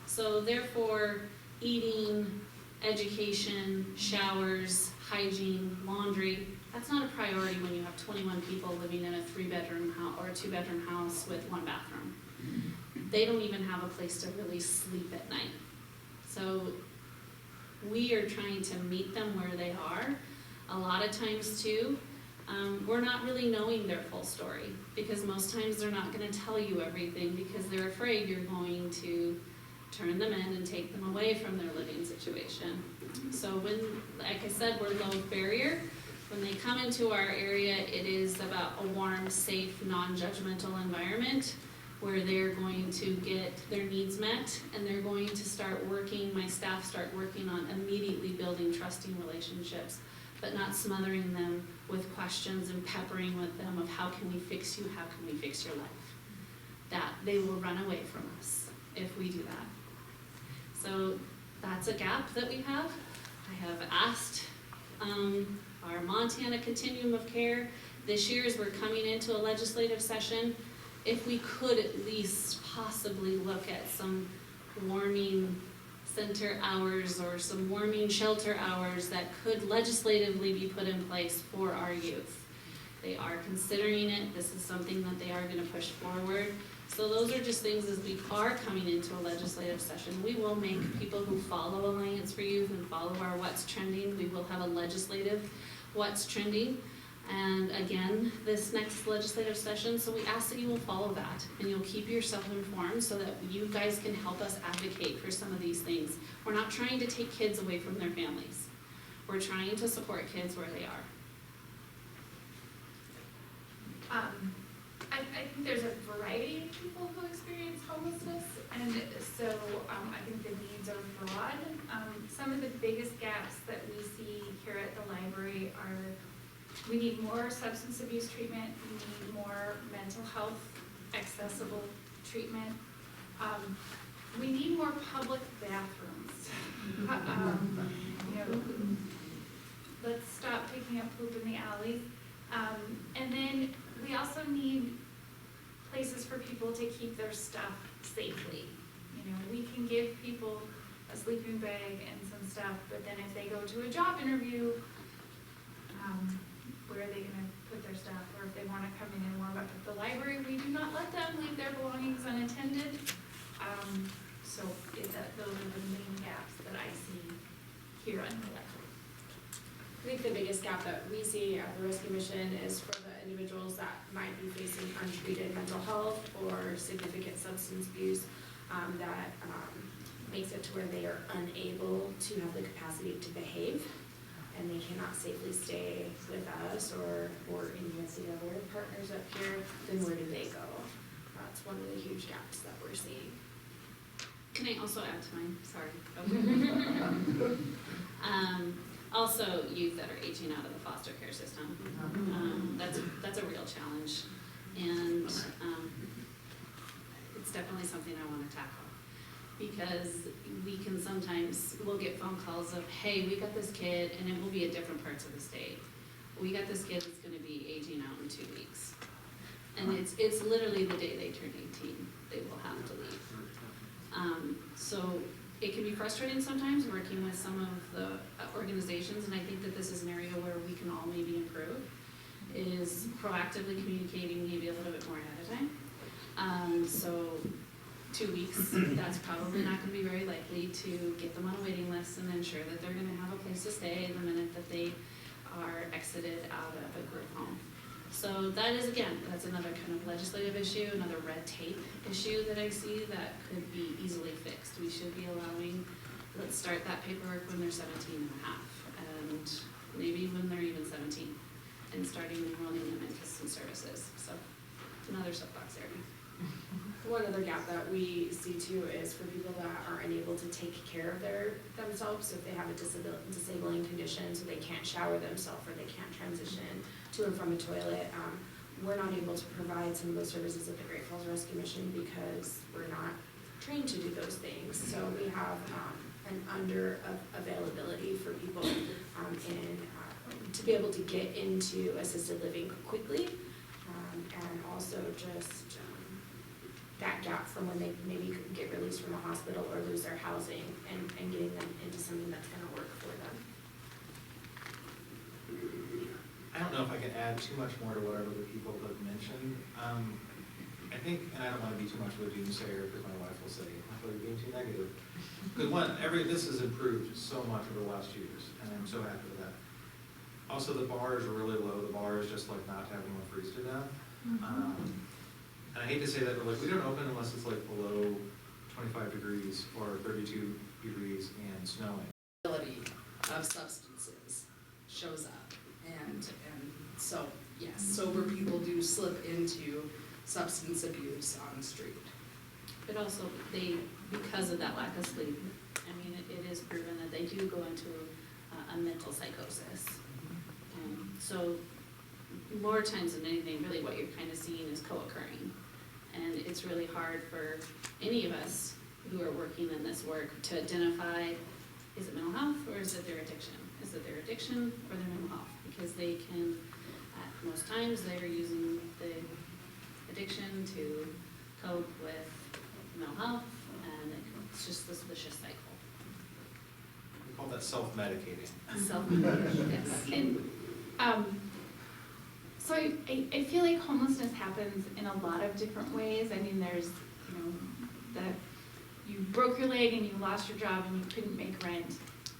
So therefore, eating, education, showers, hygiene, laundry, that's not a priority when you have 21 people living in a 3-bedroom house or a 2-bedroom house with 1 bathroom. They don't even have a place to really sleep at night. So we are trying to meet them where they are. A lot of times too, we're not really knowing their full story, because most times they're not going to tell you everything because they're afraid you're going to turn them in and take them away from their living situation. So when, like I said, we're low barrier. When they come into our area, it is about a warm, safe, non-judgmental environment where they're going to get their needs met, and they're going to start working, my staff start working on immediately building trusting relationships, but not smothering them with questions and peppering with them of how can we fix you, how can we fix your life. That they will run away from us if we do that. So that's a gap that we have. I have asked our Montana Continuum of Care this year, as we're coming into a legislative session, if we could at least possibly look at some warming center hours or some warming shelter hours that could legislatively be put in place for our youth. They are considering it. This is something that they are going to push forward. So those are just things as we are coming into a legislative session. We will make people who follow Alliance for Youth and follow our What's Trending, we will have a legislative What's Trending. And again, this next legislative session, so we ask that you will follow that and you'll keep yourself informed so that you guys can help us advocate for some of these things. We're not trying to take kids away from their families. We're trying to support kids where they are. I think there's a variety of people who experience homelessness, and so I think the needs are broad. Some of the biggest gaps that we see here at the library are We need more substance abuse treatment, we need more mental health accessible treatment. We need more public bathrooms. You know, let's stop picking up poop in the alleys. And then we also need places for people to keep their stuff safely. You know, we can give people a sleeping bag and some stuff, but then if they go to a job interview, where are they gonna put their stuff? Or if they wanna come in and warm up at the library, we do not let them leave their belongings unattended. Those are the main gaps that I see here on the library. I think the biggest gap that we see at the rescue mission is for the individuals that might be facing untreated mental health or significant substance abuse, that makes it to where they are unable to have the capacity to behave, and they cannot safely stay with us or any of the other partners up here. Then where do they go? That's one of the huge gaps that we're seeing. Can I also add to mine? Sorry. Also, youth that are aging out of the foster care system. That's a real challenge, and it's definitely something I want to tackle, because we'll get phone calls of, hey, we got this kid, and it will be at different parts of the state. We got this kid that's going to be aging out in 2 weeks, and it's literally the day they turn 18 they will have to leave. So it can be frustrating sometimes working with some of the organizations, and I think that this is an area where we can all maybe improve, is proactively communicating maybe a little bit more ahead of time. So 2 weeks, that's probably not gonna be very likely to get them on a waiting list and ensure that they're gonna have a place to stay the minute that they are exited out of a group home. So that is, again, that's another kind of legislative issue, another red tape issue that I see that could be easily fixed. We should be allowing, let's start that paperwork when they're 17 and a half, and maybe when they're even 17, and starting enrolling them into some services. So another soapbox area. One other gap that we see too is for people that are unable to take care of themselves, if they have a disabling condition, so they can't shower themselves or they can't transition to and from a toilet. We're not able to provide some of those services at the Great Falls Rescue Mission because we're not trained to do those things. So we have an under availability for people to be able to get into assisted living quickly, and also just that gap from when they maybe get released from a hospital or lose their housing, and getting them into something that's gonna work for them. I don't know if I can add too much more to what other people have mentioned. I think, and I don't want to be too much of a doomsayer because my wife will say, I thought you're being too negative. Because this has improved so much over the last years, and I'm so happy with that. Also, the bars are really low. The bar is just like not having one freeze to death. And I hate to say that, but like we don't open unless it's like below 25 degrees or 32 degrees and snowing. Of substances shows up, and so yes, sober people do slip into substance abuse on the street. But also, because of that lack of sleep, I mean, it is proven that they do go into a mental psychosis. So more times than anything, really what you're kind of seeing is co-occurring. And it's really hard for any of us who are working in this work to identify, is it mental health or is it their addiction? Is it their addiction or their mental health? Because they can, at most times, they're using the addiction to cope with mental health, and it's just this vicious cycle. We call that self-medicating. Self-medication, yes. And, so I feel like homelessness happens in a lot of different ways. I mean, there's, that you broke your leg and you lost your job and you couldn't make rent.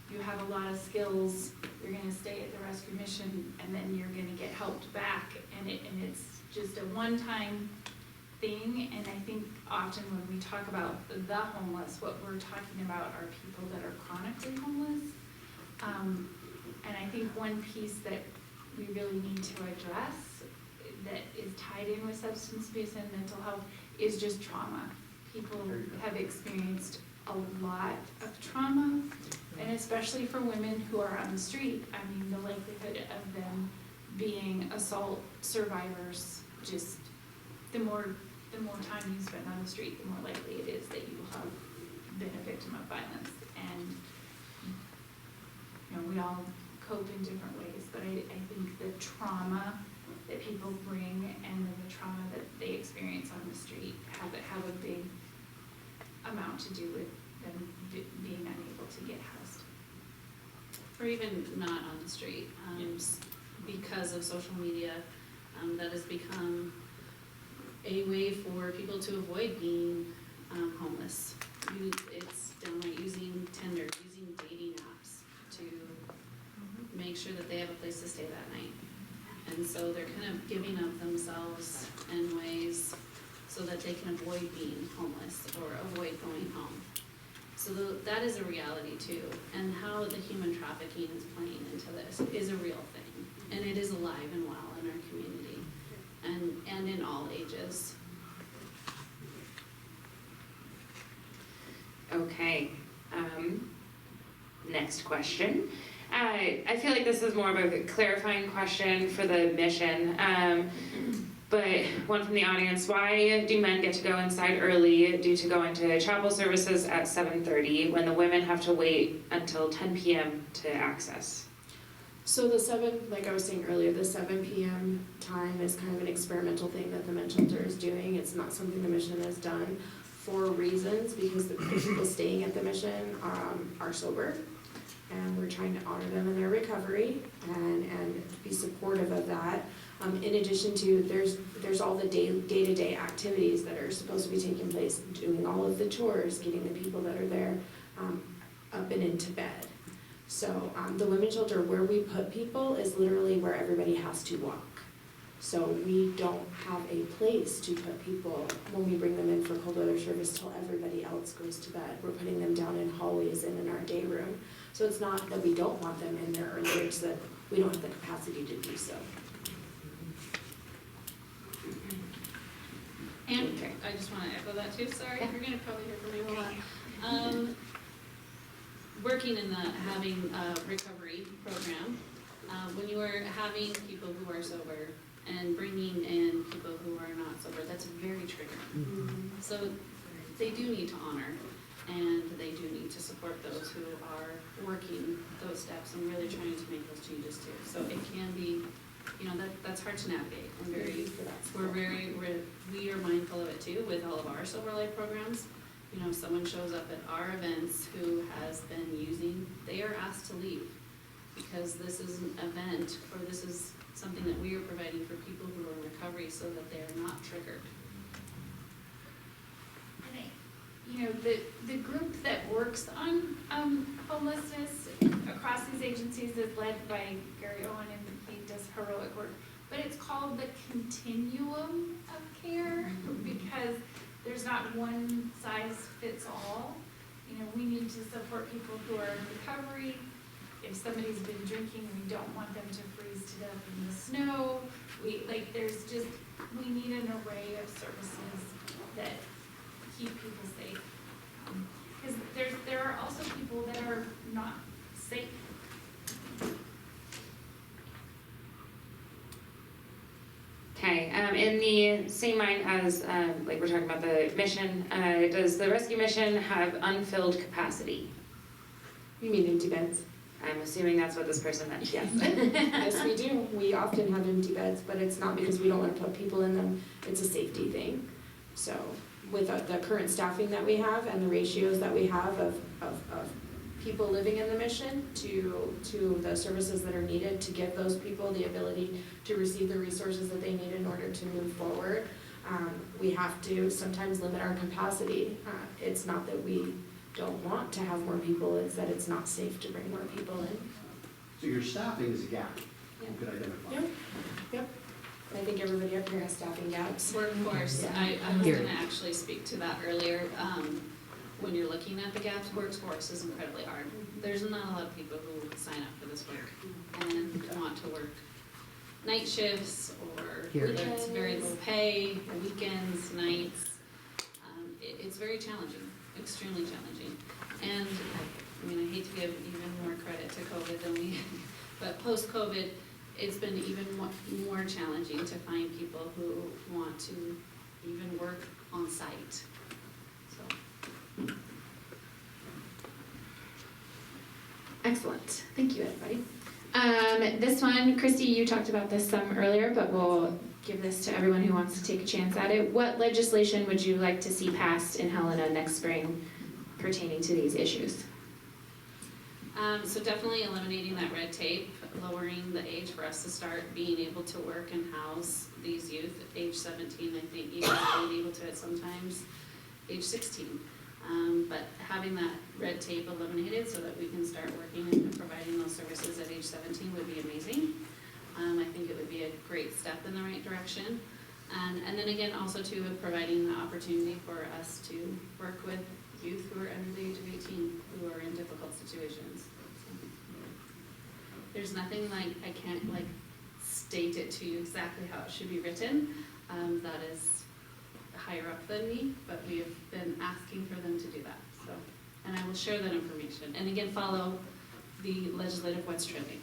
You have a lot of skills, you're gonna stay at the rescue mission, and then you're gonna get helped back, and it's just a one-time thing. And I think often when we talk about the homeless, what we're talking about are people that are chronically homeless. And I think one piece that we really need to address that is tied in with substance abuse and mental health is just trauma. People have experienced a lot of trauma, and especially for women who are on the street, I mean, the likelihood of them being assault survivors, just the more time you spend on the street, the more likely it is that you will have been a victim of violence. And, you know, we all cope in different ways, but I think the trauma that people bring and the trauma that they experience on the street have a big amount to do with them being unable to get housed. Or even not on the street, because of social media, that has become a way for people to avoid being homeless. It's downright using Tinder, using dating apps to make sure that they have a place to stay that night. And so they're kind of giving up themselves in ways so that they can avoid being homeless or avoid going home. So that is a reality too, and how the human trafficking is playing into this is a real thing, and it is alive and well in our community, and in all ages. Okay, next question. I feel like this is more of a clarifying question for the mission, but one from the audience: why do men get to go inside early due to going to chapel services at 7:30 when the women have to wait until 10 p.m. to access? So like I was saying earlier, the 7 p.m. time is kind of an experimental thing that the men's shelter is doing. It's not something the mission has done for reasons, because the people staying at the mission are sober, and we're trying to honor them in their recovery and be supportive of that. In addition to, there's all the day-to-day activities that are supposed to be taking place, doing all of the chores, getting the people that are there up and into bed. So the women's shelter, where we put people, is literally where everybody has to walk. So we don't have a place to put people when we bring them in for cold weather service till everybody else goes to bed. We're putting them down in hallways and in our day room. So it's not that we don't want them in there earlier, it's that we don't have the capacity to do so. And I just want to echo that too, sorry, you're going to probably hear from me a lot. Working in having a recovery program, when you are having people who are sober and bringing in people who are not sober, that's very triggering. So they do need to honor, and they do need to support those who are working those steps and really trying to make those changes too. So it can be, you know, that's hard to navigate. We are mindful of it too with all of our Sober Life programs. You know, if someone shows up at our events who has been using, they are asked to leave, because this is an event, or this is something that we are providing for people who are in recovery so that they are not triggered. You know, the group that works on homelessness across these agencies is led by Gary Owen, and he does heroic work. But it's called the continuum of care, because there's not one size fits all. You know, we need to support people who are in recovery. If somebody's been drinking, we don't want them to freeze to death in the snow. We need an array of services that keep people safe. Because there are also people that are not safe. Okay, in the same line as, like we're talking about the mission, does the rescue mission have unfilled capacity? You mean empty beds? I'm assuming that's what this person meant, yes. Yes, we do. We often have empty beds, but it's not because we don't want to put people in them. It's a safety thing. So with the current staffing that we have and the ratios that we have of people living in the mission to the services that are needed to give those people the ability to receive the resources that they need in order to move forward, we have to sometimes limit our capacity. It's not that we don't want to have more people, it's that it's not safe to bring more people in. So your staffing is a gap Yeah. you could identify. Yep. I think everybody up here has staffing gaps. Workforce, Yeah. I was gonna actually speak to that earlier. When you're looking at the gaps, workforce is incredibly hard. There's not a lot of people who sign up for this work and want to work night shifts, or whether it's very low pay, weekends, nights. It's very challenging, extremely challenging. And I mean, I hate to give even more credit to COVID than we, but post-COVID, it's been even more challenging to find people who want to even work on site. So, Excellent. Thank you, everybody. This one, Christy, you talked about this some earlier, but we'll give this to everyone who wants to take a chance at it. What legislation would you like to see passed in Helena next spring pertaining to these issues? so definitely eliminating that red tape, lowering the age for us to start being able to work and house these youth. Age 17, I think, even being able to at sometimes age 16. But having that red tape eliminated so that we can start working and providing those services at age 17 would be amazing. I think it would be a great step in the right direction. And then again, also too, with providing the opportunity for us to work with youth who are under the age of 18, who are in difficult situations. So, there's nothing like, I can't like state it to you exactly how it should be written. That is higher up than me, but we have been asking for them to do that. So, and I will share that information. And again, follow the legislative What's Trending.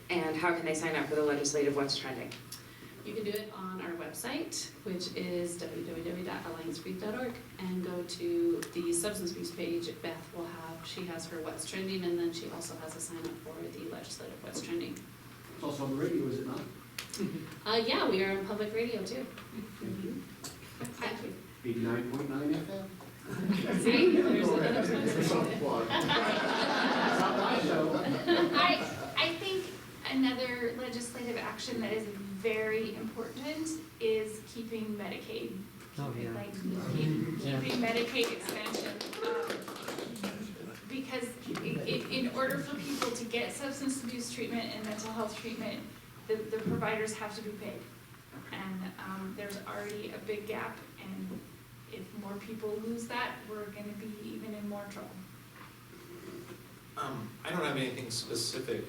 And how can they sign up for the legislative What's Trending? You can do it on our website, which is www.alliancefreed.org, and go to the substance abuse page. Beth will have, she has her What's Trending, and then she also has a sign up for the legislative What's Trending. It's also on the radio, is it not? Yeah, we are on public radio too. Thank you. 89.9 FM? See, there's another It's source. on the plug. It's not my show. I think another legislative action that is very important is keeping Medicaid. Keeping Medicaid expansion. Because in order for people to get substance abuse treatment and mental health treatment, the providers have to be paid. And there's already a big gap, and if more people lose that, we're gonna be even in more trouble. I don't have anything specific,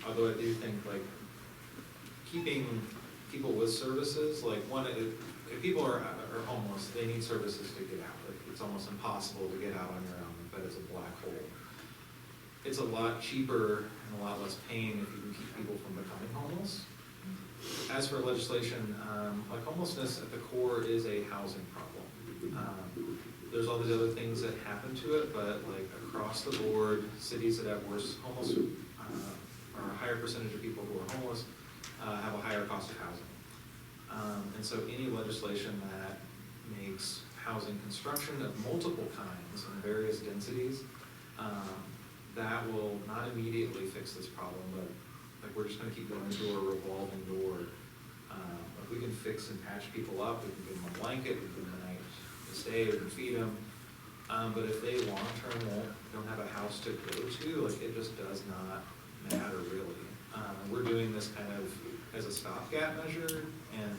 although I do think like keeping people with services, like one, if people are homeless, they need services to get out. Like, it's almost impossible to get out on your own, but it's a black hole. It's a lot cheaper and a lot less pain if you can keep people from becoming homeless. As for legislation, like homelessness at the core is a housing problem. There's all these other things that happen to it, but like across the board, cities that have worse homeless, or a higher percentage of people who are homeless, have a higher cost of housing. And so any legislation that makes housing construction of multiple kinds and various densities, that will not immediately fix this problem, but like we're just gonna keep going through a revolving door. If we can fix and patch people up, we can give them a blanket, we can give them a night to stay, we can feed them. But if they long-term don't have a house to go to, like it just does not matter really. We're doing this kind of as a stopgap measure, and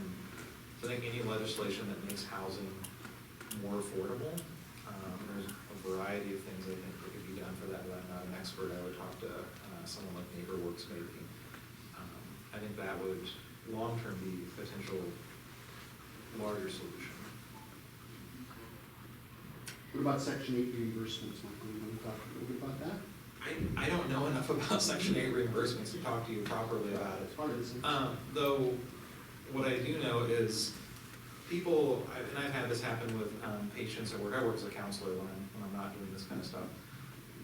so I think any legislation that makes housing more affordable, there's a variety of things I think that could be done for that, but I'm not an expert. I would talk to someone like NeighborWorks maybe. I think that would long-term be a potential larger solution. What about Section 8 reimbursements, Michael? You want to talk a little bit about that? I don't know enough about Section 8 reimbursements to talk to you properly about it. Part of this. Though, what I do know is people, and I've had this happen with patients at work. I work as a counselor when I'm not doing this kind of stuff.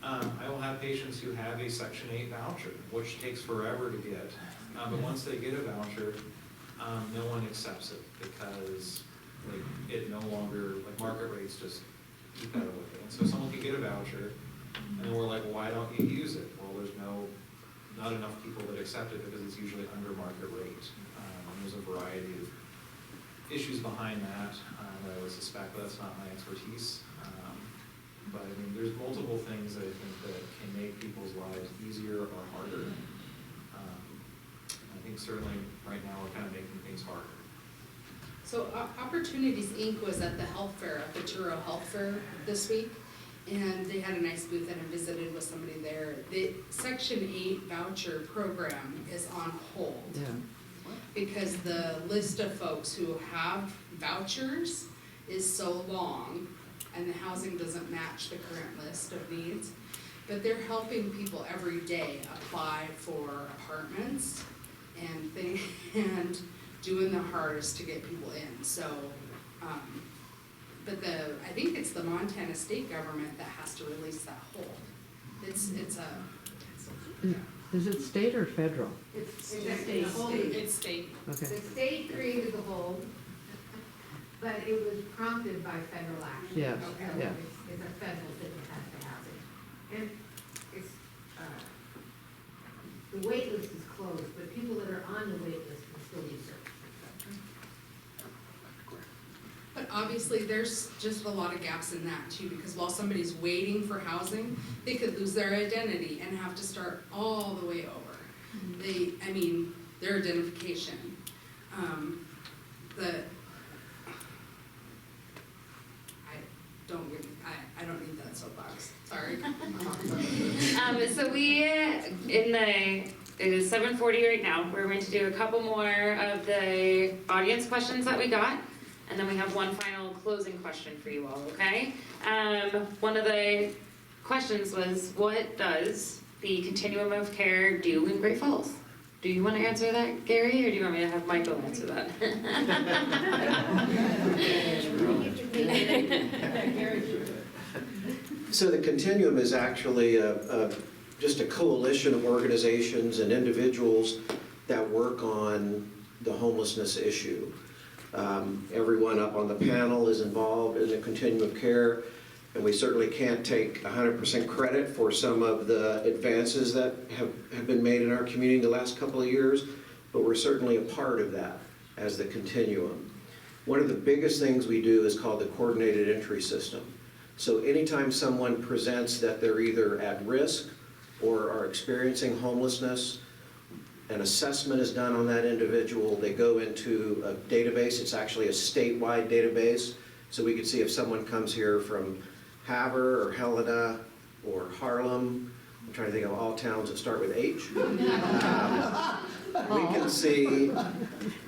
I will have patients who have a Section 8 voucher, which takes forever to get. But once they get a voucher, no one accepts it because like, it no longer, like market rates just keep that away. And so someone can get a voucher, and then we're like, why don't you use it? Well, there's not enough people that accept it because it's usually under market rate. There's a variety of issues behind that that I would suspect, but that's not my expertise. But I mean, there's multiple things that I think that can make people's lives easier or harder. I think certainly right now we're kind of making things harder. So Opportunities Inc. was at the health fair, at the Turo Health Fair this week, and they had a nice booth and I visited with somebody there. The Section 8 voucher program is on hold. Yeah. Because the list of folks who have vouchers is so long and the housing doesn't match the current list of needs. but they're helping people every day apply for apartments and doing the hardest to get people in, so, but I think it's the Montana state government that has to release that hold. It's Is it state or federal? It's State. It's state. Okay. the state created the hold, but it was prompted by federal action. Yes, So yeah. it's a federal thing that has to happen. And it's, the wait list is closed, but people that are on the wait list can still be served. But obviously, there's just a lot of gaps in that too, because while somebody's waiting for housing, they could lose their identity and have to start all the way over. Their identification. I don't need that soapbox, sorry. So it is 7:40 right now. We're going to do a couple more of the audience questions that we got, and then we have one final closing question for you all, okay? One of the questions was, what does the continuum of care do in Great Falls? Do you want to answer that, Gary, or do you want me to have Michael answer that? So the continuum is actually just a coalition of organizations and individuals that work on the homelessness issue. Everyone up on the panel is involved in the continuum of care, and we certainly can't take 100% credit for some of the advances that have been made in our community in the last couple of years, but we're certainly a part of that as the continuum. One of the biggest things we do is called the coordinated entry system. So anytime someone presents that they're either at risk or are experiencing homelessness, an assessment is done on that individual. They go into a database. It's actually a statewide database. So we can see if someone comes here from Havre or Helena or Harlem. I'm trying to think of all towns that start with H.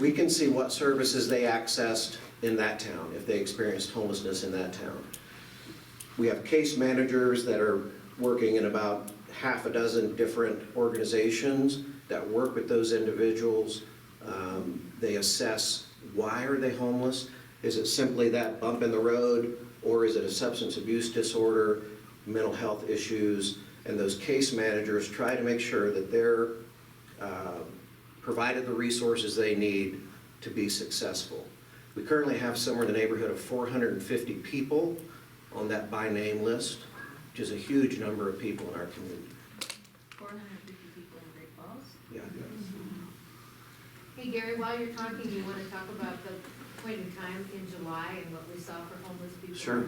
We can see what services they accessed in that town, if they experienced homelessness in that town. We have case managers that are working in about half a dozen different organizations that work with those individuals. They assess, why are they homeless? Is it simply that bump in the road, or is it a substance abuse disorder, mental health issues? And those case managers try to make sure that they're provided the resources they need to be successful. We currently have somewhere in the neighborhood of 450 people on that by name list, which is a huge number of people in our community. 450 people in Great Falls? Yeah. Hey Gary, while you're talking, do you want to talk about the point in time in July and what we saw for homeless people? Sure.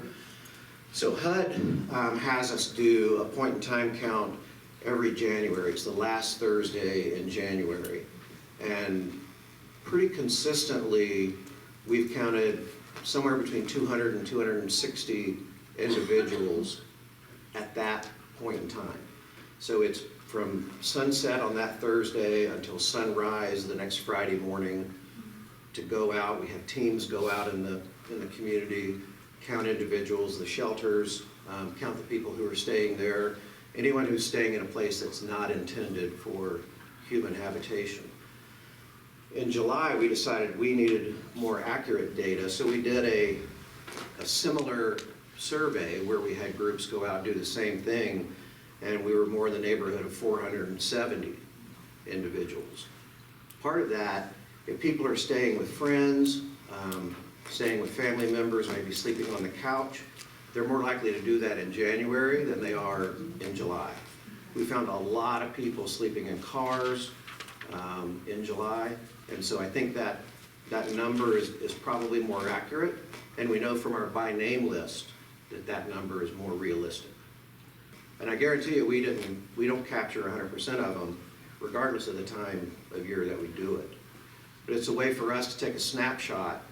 So HUD has us do a point in time count every January. It's the last Thursday in January. And pretty consistently, we've counted somewhere between 200 and 260 individuals at that point in time. So it's from sunset on that Thursday until sunrise the next Friday morning to go out. We have teams go out in the community, count individuals, the shelters, count the people who are staying there, anyone who's staying in a place that's not intended for human habitation. In July, we decided we needed more accurate data, so we did a similar survey where we had groups go out and do the same thing, and we were more in the neighborhood of 470 individuals. Part of that, if people are staying with friends, staying with family members, maybe sleeping on the couch, they're more likely to do that in January than they are in July. We found a lot of people sleeping in cars in July, and so I think that number is probably more accurate, and we know from our by name list that number is more realistic. And I guarantee you we don't capture 100% of them, regardless of the time of year that we do it. But it's a way for us to take a snapshot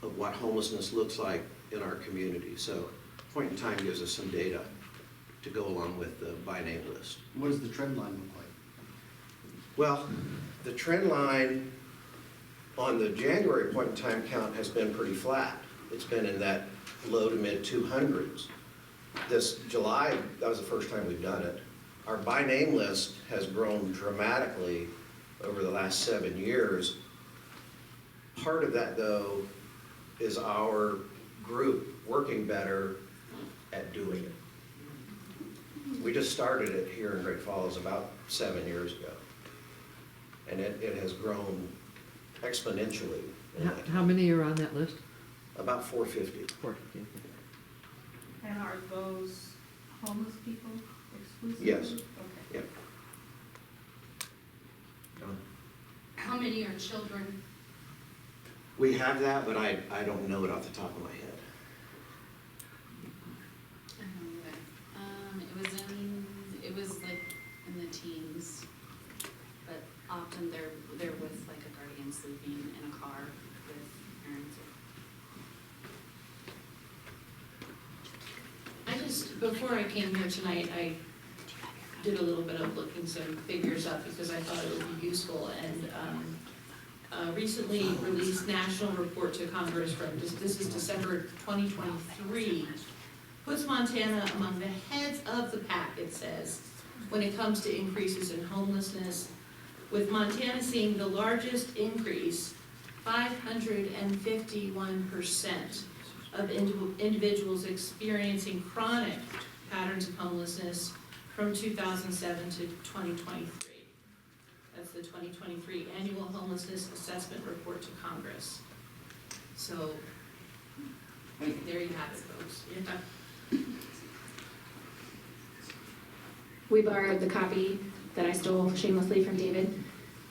of what homelessness looks like in our community. So point in time gives us some data to go along with the by name list. What does the trend line look like? Well, the trend line on the January point in time count has been pretty flat. It's been in that low to mid 200s. this July, that was the first time we've done it. Our by name list has grown dramatically over the last 7 years. Part of that, though, is our group working better at doing it. We just started it here in Great Falls about 7 years ago. And it has grown exponentially. in that How many are on that list? About 450. 450. And are those homeless people exclusively? Yes. Okay. Yep. How many are children? We have that, but I don't know it off the top of my head. I don't know. It was like in the teens, but often they're with like a guardian sleeping in a car with parents. Before I came here tonight, I did a little bit of looking some figures up because I thought it would be useful, and recently released national report to Congress from, this is December 2023, puts Montana among the heads of the pack, it says, when it comes to increases in homelessness, with Montana seeing the largest increase, 551% of individuals experiencing chronic patterns of homelessness from 2007 to 2023. That's the 2023 Annual Homelessness Assessment Report to Congress. So, there you have it, folks. Yeah. We borrowed the copy that I stole shamelessly from David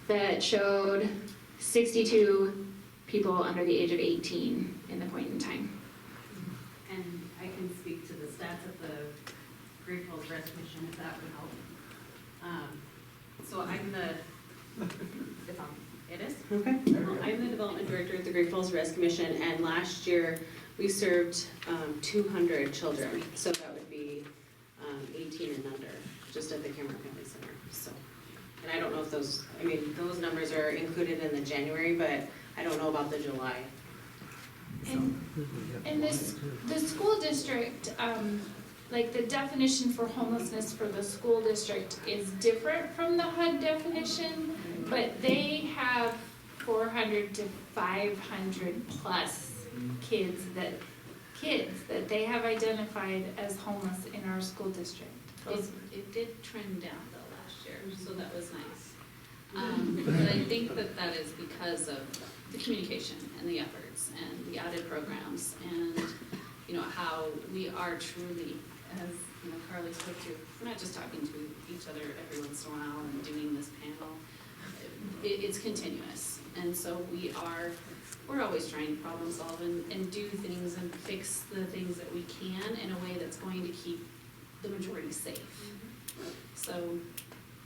that showed 62 people under the age of 18 in the point in time. And I can speak to the stats of the Great Falls Rescue Mission, if that would help. So I'm the, it is? Okay. I'm the development director at the Great Falls Rescue Mission, and last year we served 200 children. So that would be 18 and under, just at the Cameron Family Center. So, and I don't know if those numbers are included in the January, but I don't know about the July. And the school district, like the definition for homelessness for the school district is different from the HUD definition, but they have 400 to 500 plus kids that they have identified as homeless in our school district. It did trend down though last year, so that was nice. But I think that is because of the communication and the efforts and the added programs and, how we are truly, as, Carly spoke to, we're not just talking to each other every once in a while and doing this panel. It's continuous. And so we're always trying to problem solve and do things and fix the things that we can in a way that's going to keep the majority safe. So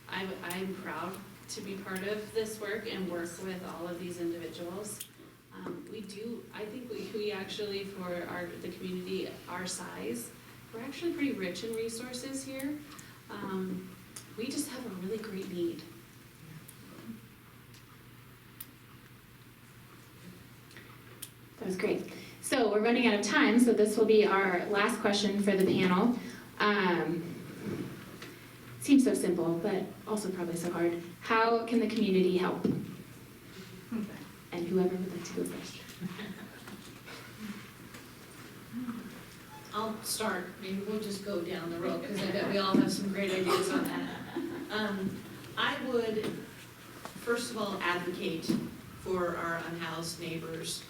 I'm proud to be part of this work and work with all of these individuals. I think we actually, for the community our size, we're actually pretty rich in resources here. We just have a really great need. That was great. So we're running out of time, so this will be our last question for the panel. Seems so simple, but also probably so hard. How can the community help? And whoever would like to go first. I'll start, maybe we'll just go down the road, because I bet we all have some great ideas on that. I would, first of all, advocate for our unhoused neighbors.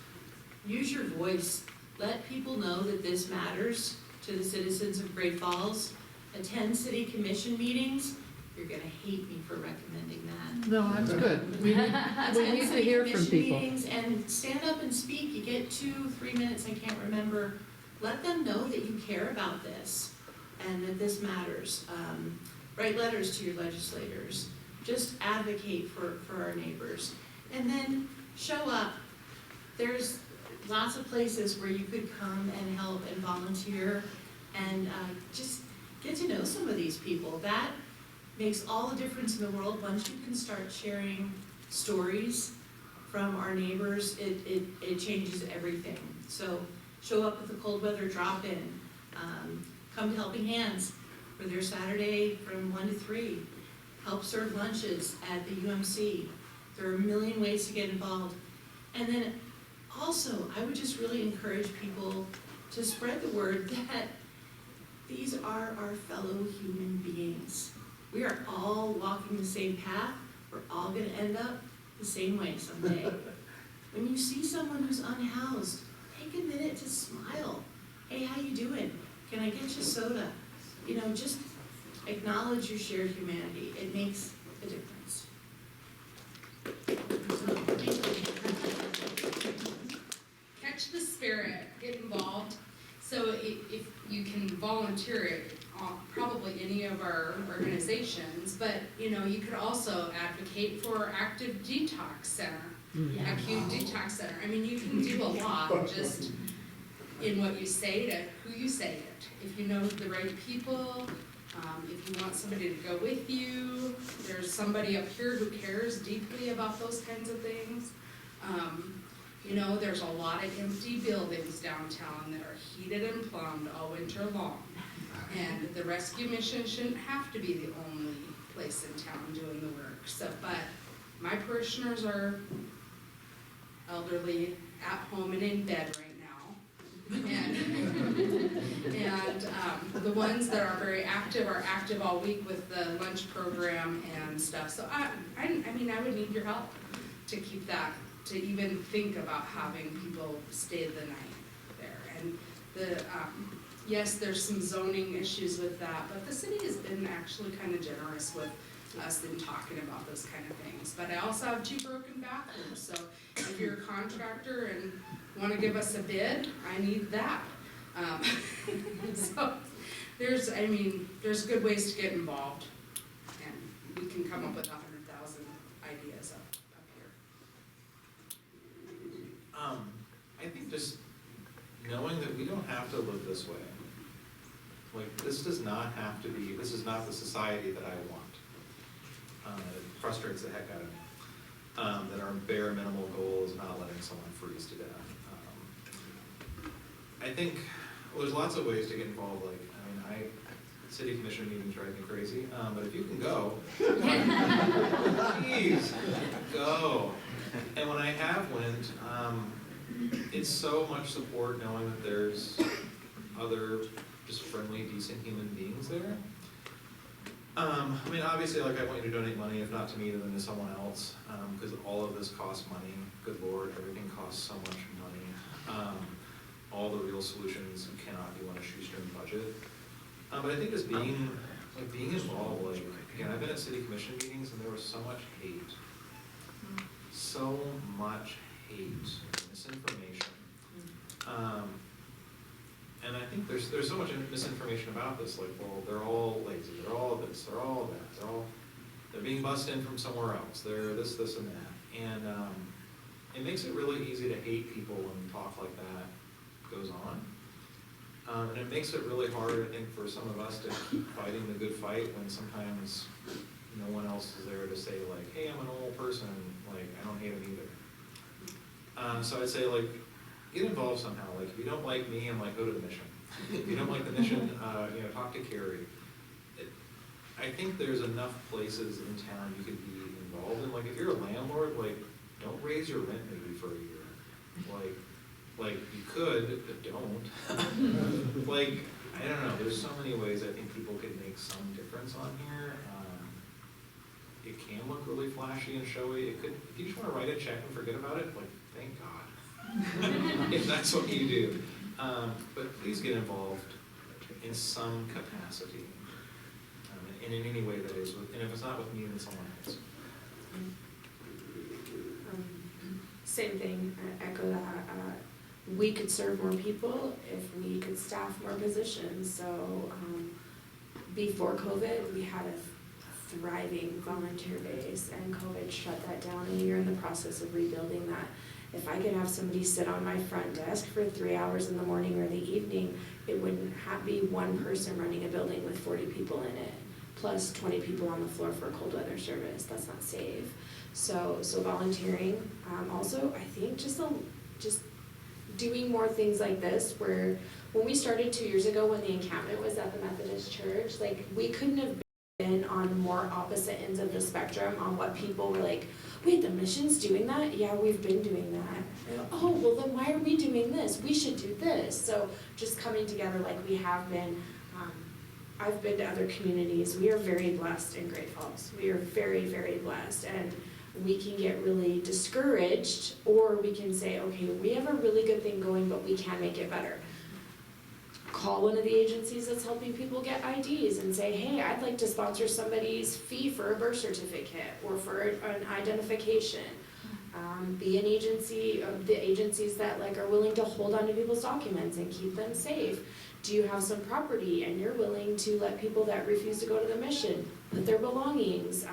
Use your voice. Let people know that this matters to the citizens of Great Falls. Attend city commission meetings. You're gonna hate me for recommending that. No, that's good. We need to hear from people. Meetings and stand up and speak. You get 2-3 minutes, I can't remember. Let them know that you care about this and that this matters. Write letters to your legislators. Just advocate for our neighbors. And then show up. There's lots of places where you could come and help and volunteer and just get to know some of these people. That makes all the difference in the world. Once you can start sharing stories from our neighbors, it changes everything. So show up at the cold weather drop-in. come to Helping Hands for their Saturday from 1 to 3. Help serve lunches at the UMC. There are a million ways to get involved. And then also, I would just really encourage people to spread the word that these are our fellow human beings. We are all walking the same path. We're all gonna end up the same way someday. When you see someone who's unhoused, take a minute to smile. Hey, how you doing? Can I get you soda? You know, just acknowledge your shared humanity. It makes a difference. Catch the spirit, get involved. So if you can volunteer at probably any of our organizations, but you know, you could also advocate for active detox center, acute detox center. I mean, you can do a lot just in what you say to who you say it. If you know the right people, if you want somebody to go with you, there's somebody up here who cares deeply about those kinds of things. You know, there's a lot of empty buildings downtown that are heated and plumbed all winter long. And the rescue mission shouldn't have to be the only place in town doing the work. So, but my parishioners are elderly, at home and in bed right now. And the ones that are very active are active all week with the lunch program and stuff. So I mean, I would need your help to keep that, to even think about having people stay the night there. And the, yes, there's some zoning issues with that, but the city has been actually kind of generous with us in talking about those kind of things. But I also have 2 broken bathrooms, so if you're a contractor and want to give us a bid, I need that. So there's, I mean, there's good ways to get involved, and we can come up with 100,000 ideas up here. I think just knowing that we don't have to live this way. Like, this does not have to be, this is not the society that I want. It frustrates the heck out of me. That our bare minimal goal is not letting someone freeze to death. I think, well, there's lots of ways to get involved. Like, I mean, city commission meetings drive me crazy, but if you can go, please, go. And when I have went, it's so much support knowing that there's other just friendly, decent human beings there. I mean, obviously, like, I want you to donate money, if not to me, then to someone else, because all of this costs money. Good Lord, everything costs so much money. All the real solutions cannot be on a shoestring budget. But I think just being involved, like, again, I've been at city commission meetings and there was so much hate. So much hate, misinformation. And I think there's so much misinformation about this, like, well, they're all lazy, they're all this, they're all that, they're being bussed in from somewhere else, they're this, and that. And it makes it really easy to hate people when talk like that goes on. And it makes it really hard, I think, for some of us to keep fighting the good fight when sometimes no one else is there to say, like, hey, I'm a normal person, like, I don't hate him either. So I'd say, like, get involved somehow. Like, if you don't like me, I'm like, go to the mission. If you don't like the mission, you know, talk to Carrie. I think there's enough places in town you could be involved in. Like, if you're a landlord, like, don't raise your rent maybe for a year. Like you could, but don't. Like, I don't know, there's so many ways I think people could make some difference on here. It can look really flashy and showy. It could, if you just want to write a check and forget about it, like, thank God. If that's what you do. But please get involved in some capacity. And in any way that is, and if it's not with me, then someone else. Same thing, I echo that. We could serve more people if we could staff more positions. So before COVID, we had a thriving volunteer base, and COVID shut that down, and we are in the process of rebuilding that. If I could have somebody sit on my front desk for 3 hours in the morning or the evening, it wouldn't be one person running a building with 40 people in it, plus 20 people on the floor for cold weather service. That's not safe. So volunteering. Also, I think just doing more things like this where when we started 2 years ago when the encampment was at the Methodist Church, like we couldn't have been on more opposite ends of the spectrum on what people were like, wait, the mission's doing that? Yeah, we've been doing that. Oh, well then why are we doing this? We should do this. So just coming together like we have been. I've been to other communities. We are very blessed in Great Falls. We are very, very blessed. And we can get really discouraged, or we can say, okay, we have a really good thing going, but we can make it better. Call one of the agencies that's helping people get IDs and say, hey, I'd like to sponsor somebody's fee for a birth certificate or for an identification. Be an agency, the agencies that like are willing to hold on to people's documents and keep them safe. Do you have some property and you're willing to let people that refuse to go to the mission put their belongings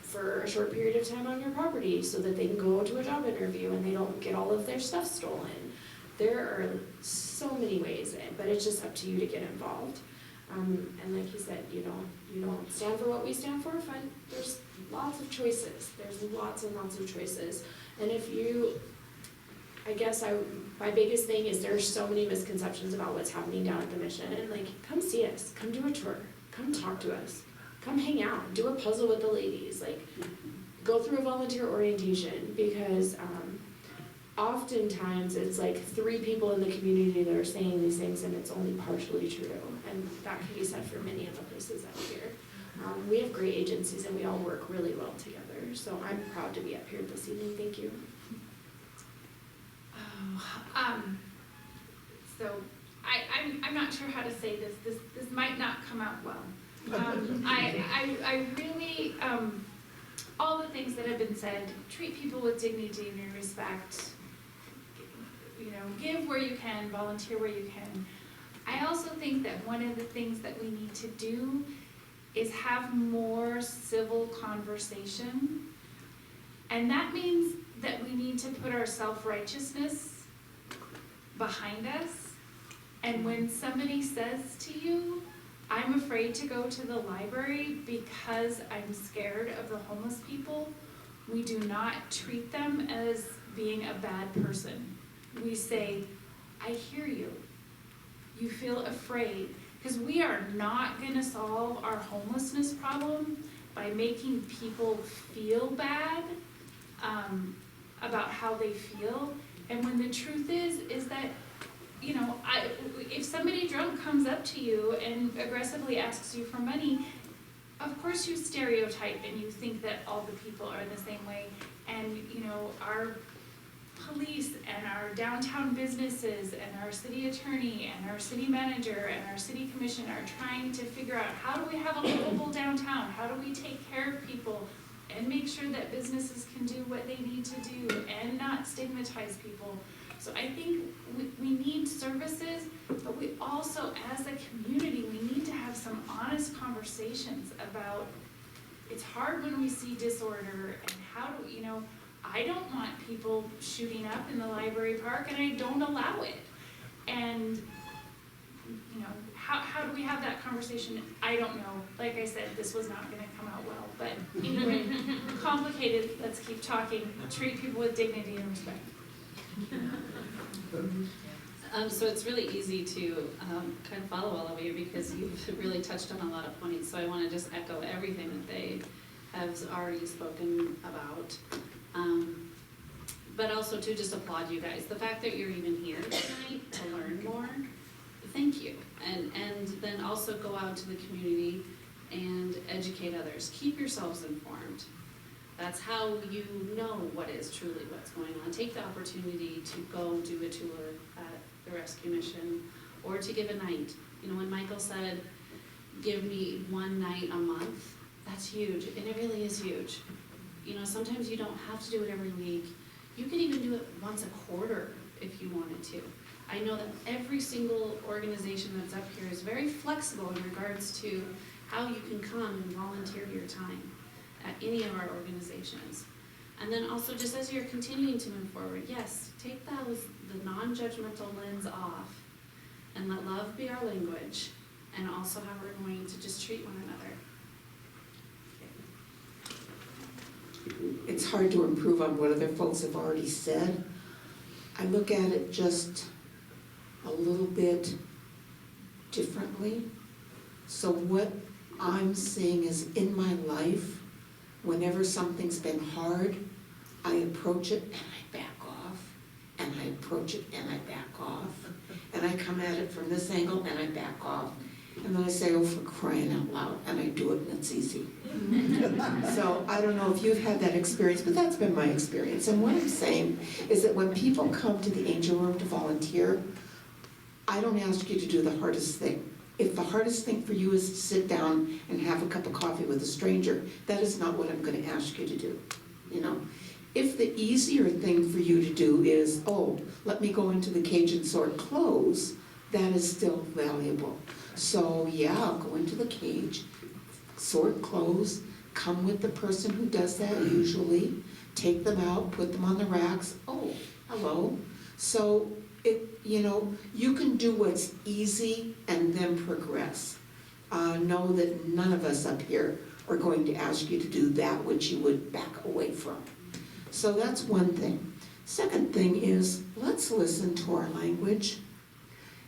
for a short period of time on your property so that they can go to a job interview and they don't get all of their stuff stolen? There are so many ways, but it's just up to you to get involved. And like you said, you don't stand for what we stand for, fine. There's lots of choices. There's lots and lots of choices. And if you, I guess my biggest thing is there's so many misconceptions about what's happening down at the mission. And like, come see us, come do a tour, come talk to us, come hang out, do a puzzle with the ladies, like go through a volunteer orientation, because oftentimes it's like 3 people in the community that are saying these things and it's only partially true. And that can be said for many of the places out here. We have great agencies and we all work really well together. So I'm proud to be up here this evening. Thank you. So I'm not sure how to say this. This might not come out well. I really, all the things that have been said, treat people with dignity and respect, give where you can, volunteer where you can. I also think that one of the things that we need to do is have more civil conversation. And that means that we need to put our self-righteousness behind us. And when somebody says to you, I'm afraid to go to the library because I'm scared of the homeless people, we do not treat them as being a bad person. We say, I hear you. You feel afraid. Because we are not going to solve our homelessness problem by making people feel bad about how they feel. And when the truth is that, if somebody drunk comes up to you and aggressively asks you for money, of course you stereotype and you think that all the people are the same way. And, our police and our downtown businesses and our city attorney and our city manager and our city commission are trying to figure out how do we have a livable downtown? How do we take care of people and make sure that businesses can do what they need to do and not stigmatize people? So I think we need services, but we also, as a community, we need to have some honest conversations about, it's hard when we see disorder and how do, I don't want people shooting up in the library park and I don't allow it. And, how do we have that conversation? I don't know. Like I said, this was not gonna come out well, but anyway, complicated, let's keep talking. Treat people with dignity and respect. So it's really easy to kind of follow all of you because you've really touched on a lot of points. So I want to just echo everything that they have already spoken about. But also to just applaud you guys. The fact that you're even here tonight to learn more, thank you. And then also go out to the community and educate others. Keep yourselves informed. That's how you know what is truly what's going on. Take the opportunity to go do a tour at the rescue mission or to give a night. When Michael said, give me one night a month, that's huge, and it really is huge. Sometimes you don't have to do it every week. You can even do it once a quarter if you wanted to. I know that every single organization that's up here is very flexible in regards to how you can come and volunteer your time at any of our organizations. And then also just as you're continuing to move forward, yes, take the non-judgmental lens off and let love be our language, and also how we're going to just treat one another. It's hard to improve on what other folks have already said. I look at it just a little bit differently. So what I'm seeing is in my life, whenever something's been hard, I approach it and I back off, and I approach it and I back off, and I come at it from this angle and I back off, and then I say, oh, for crying out loud, and I do it and it's easy. So I don't know if you've had that experience, but that's been my experience. And what I'm saying is that when people come to the Angel Room to volunteer, I don't ask you to do the hardest thing. If the hardest thing for you is to sit down and have a cup of coffee with a stranger, that is not what I'm going to ask you to do, you know. If the easier thing for you to do is, oh, let me go into the cage and sort clothes, that is still valuable. So yeah, I'll go into the cage, sort clothes, come with the person who does that usually, take them out, put them on the racks, oh, hello. So you know, you can do what's easy and then progress. Know that none of us up here are going to ask you to do that which you would back away from. So that's one thing. Second thing is, let's listen to our language.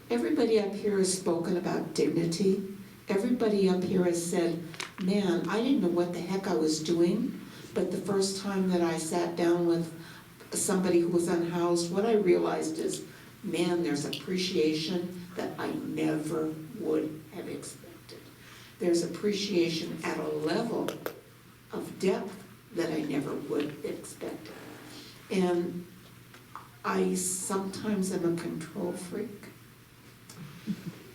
Everybody up here has spoken about dignity. Everybody up here has said, man, I didn't know what the heck I was doing, but the first time that I sat down with somebody who was unhoused, what I realized is, man, there's appreciation that I never would have expected. There's appreciation at a level of depth that I never would have expected. And I sometimes am a control freak.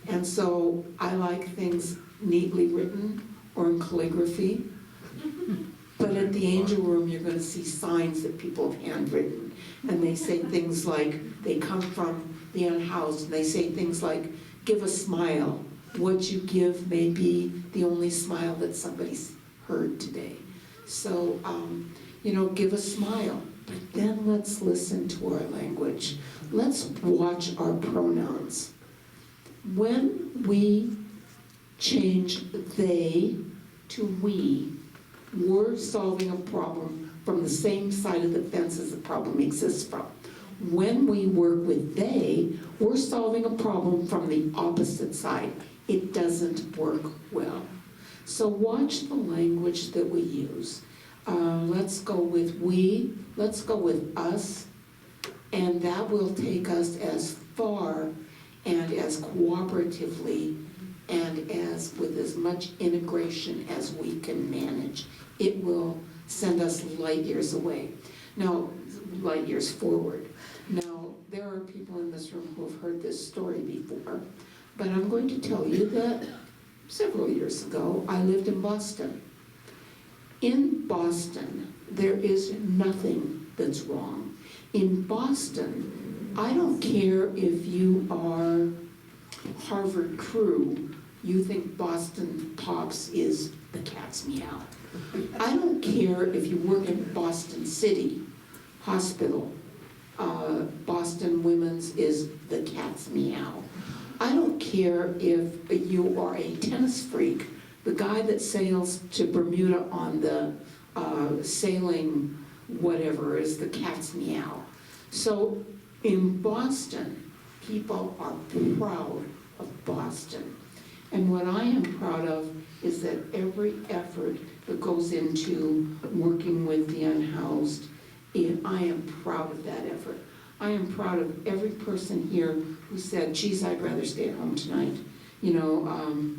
And so I like things neatly written or in calligraphy. But at the Angel Room, you're going to see signs that people have handwritten. And they say things like, they come from the unhoused, and they say things like, give a smile. What you give may be the only smile that somebody's heard today. So, you know, give a smile. But then let's listen to our language. Let's watch our pronouns. When we change they to we, we're solving a problem from the same side of the fence as the problem exists from. When we work with they, we're solving a problem from the opposite side. It doesn't work well. So watch the language that we use. Let's go with we, let's go with us, and that will take us as far and as cooperatively and as with as much integration as we can manage. It will send us light years away. Now, light years forward. Now, there are people in this room who have heard this story before, but I'm going to tell you that several years ago, I lived in Boston. In Boston, there is nothing that's wrong. In Boston, I don't care if you are Harvard crew, you think Boston Pops is the cat's meow. I don't care if you work in Boston City Hospital, Boston Women's is the cat's meow. I don't care if you are a tennis freak, the guy that sails to Bermuda on the sailing whatever is the cat's meow. So in Boston, people are proud of Boston. And what I am proud of is that every effort that goes into working with the unhoused, I am proud of that effort. I am proud of every person here who said, geez, I'd rather stay at home tonight. You know,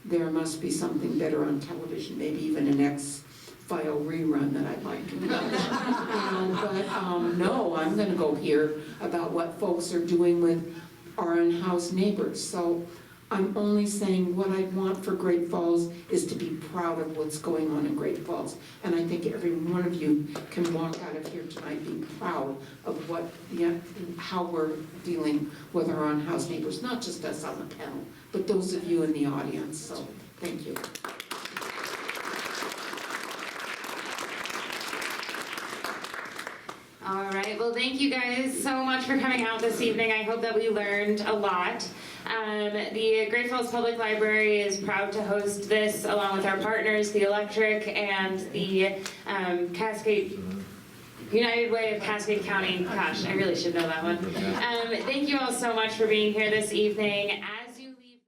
there must be something better on television, maybe even an X-File rerun that I'd like to watch. But no, I'm gonna go hear about what folks are doing with our unhoused neighbors. So I'm only saying what I want for Great Falls is to be proud of what's going on in Great Falls. And I think every one of you can walk out of here tonight being proud of how we're dealing with our unhoused neighbors, not just us on the panel, but those of you in the audience. So thank you. All right, well, thank you guys so much for coming out this evening. I hope that we learned a lot. The Great Falls Public Library is proud to host this along with our partners, the Electric and the Cascade United Way of Cascade County. Gosh, I really should know that one. Thank you all so much for being here this evening.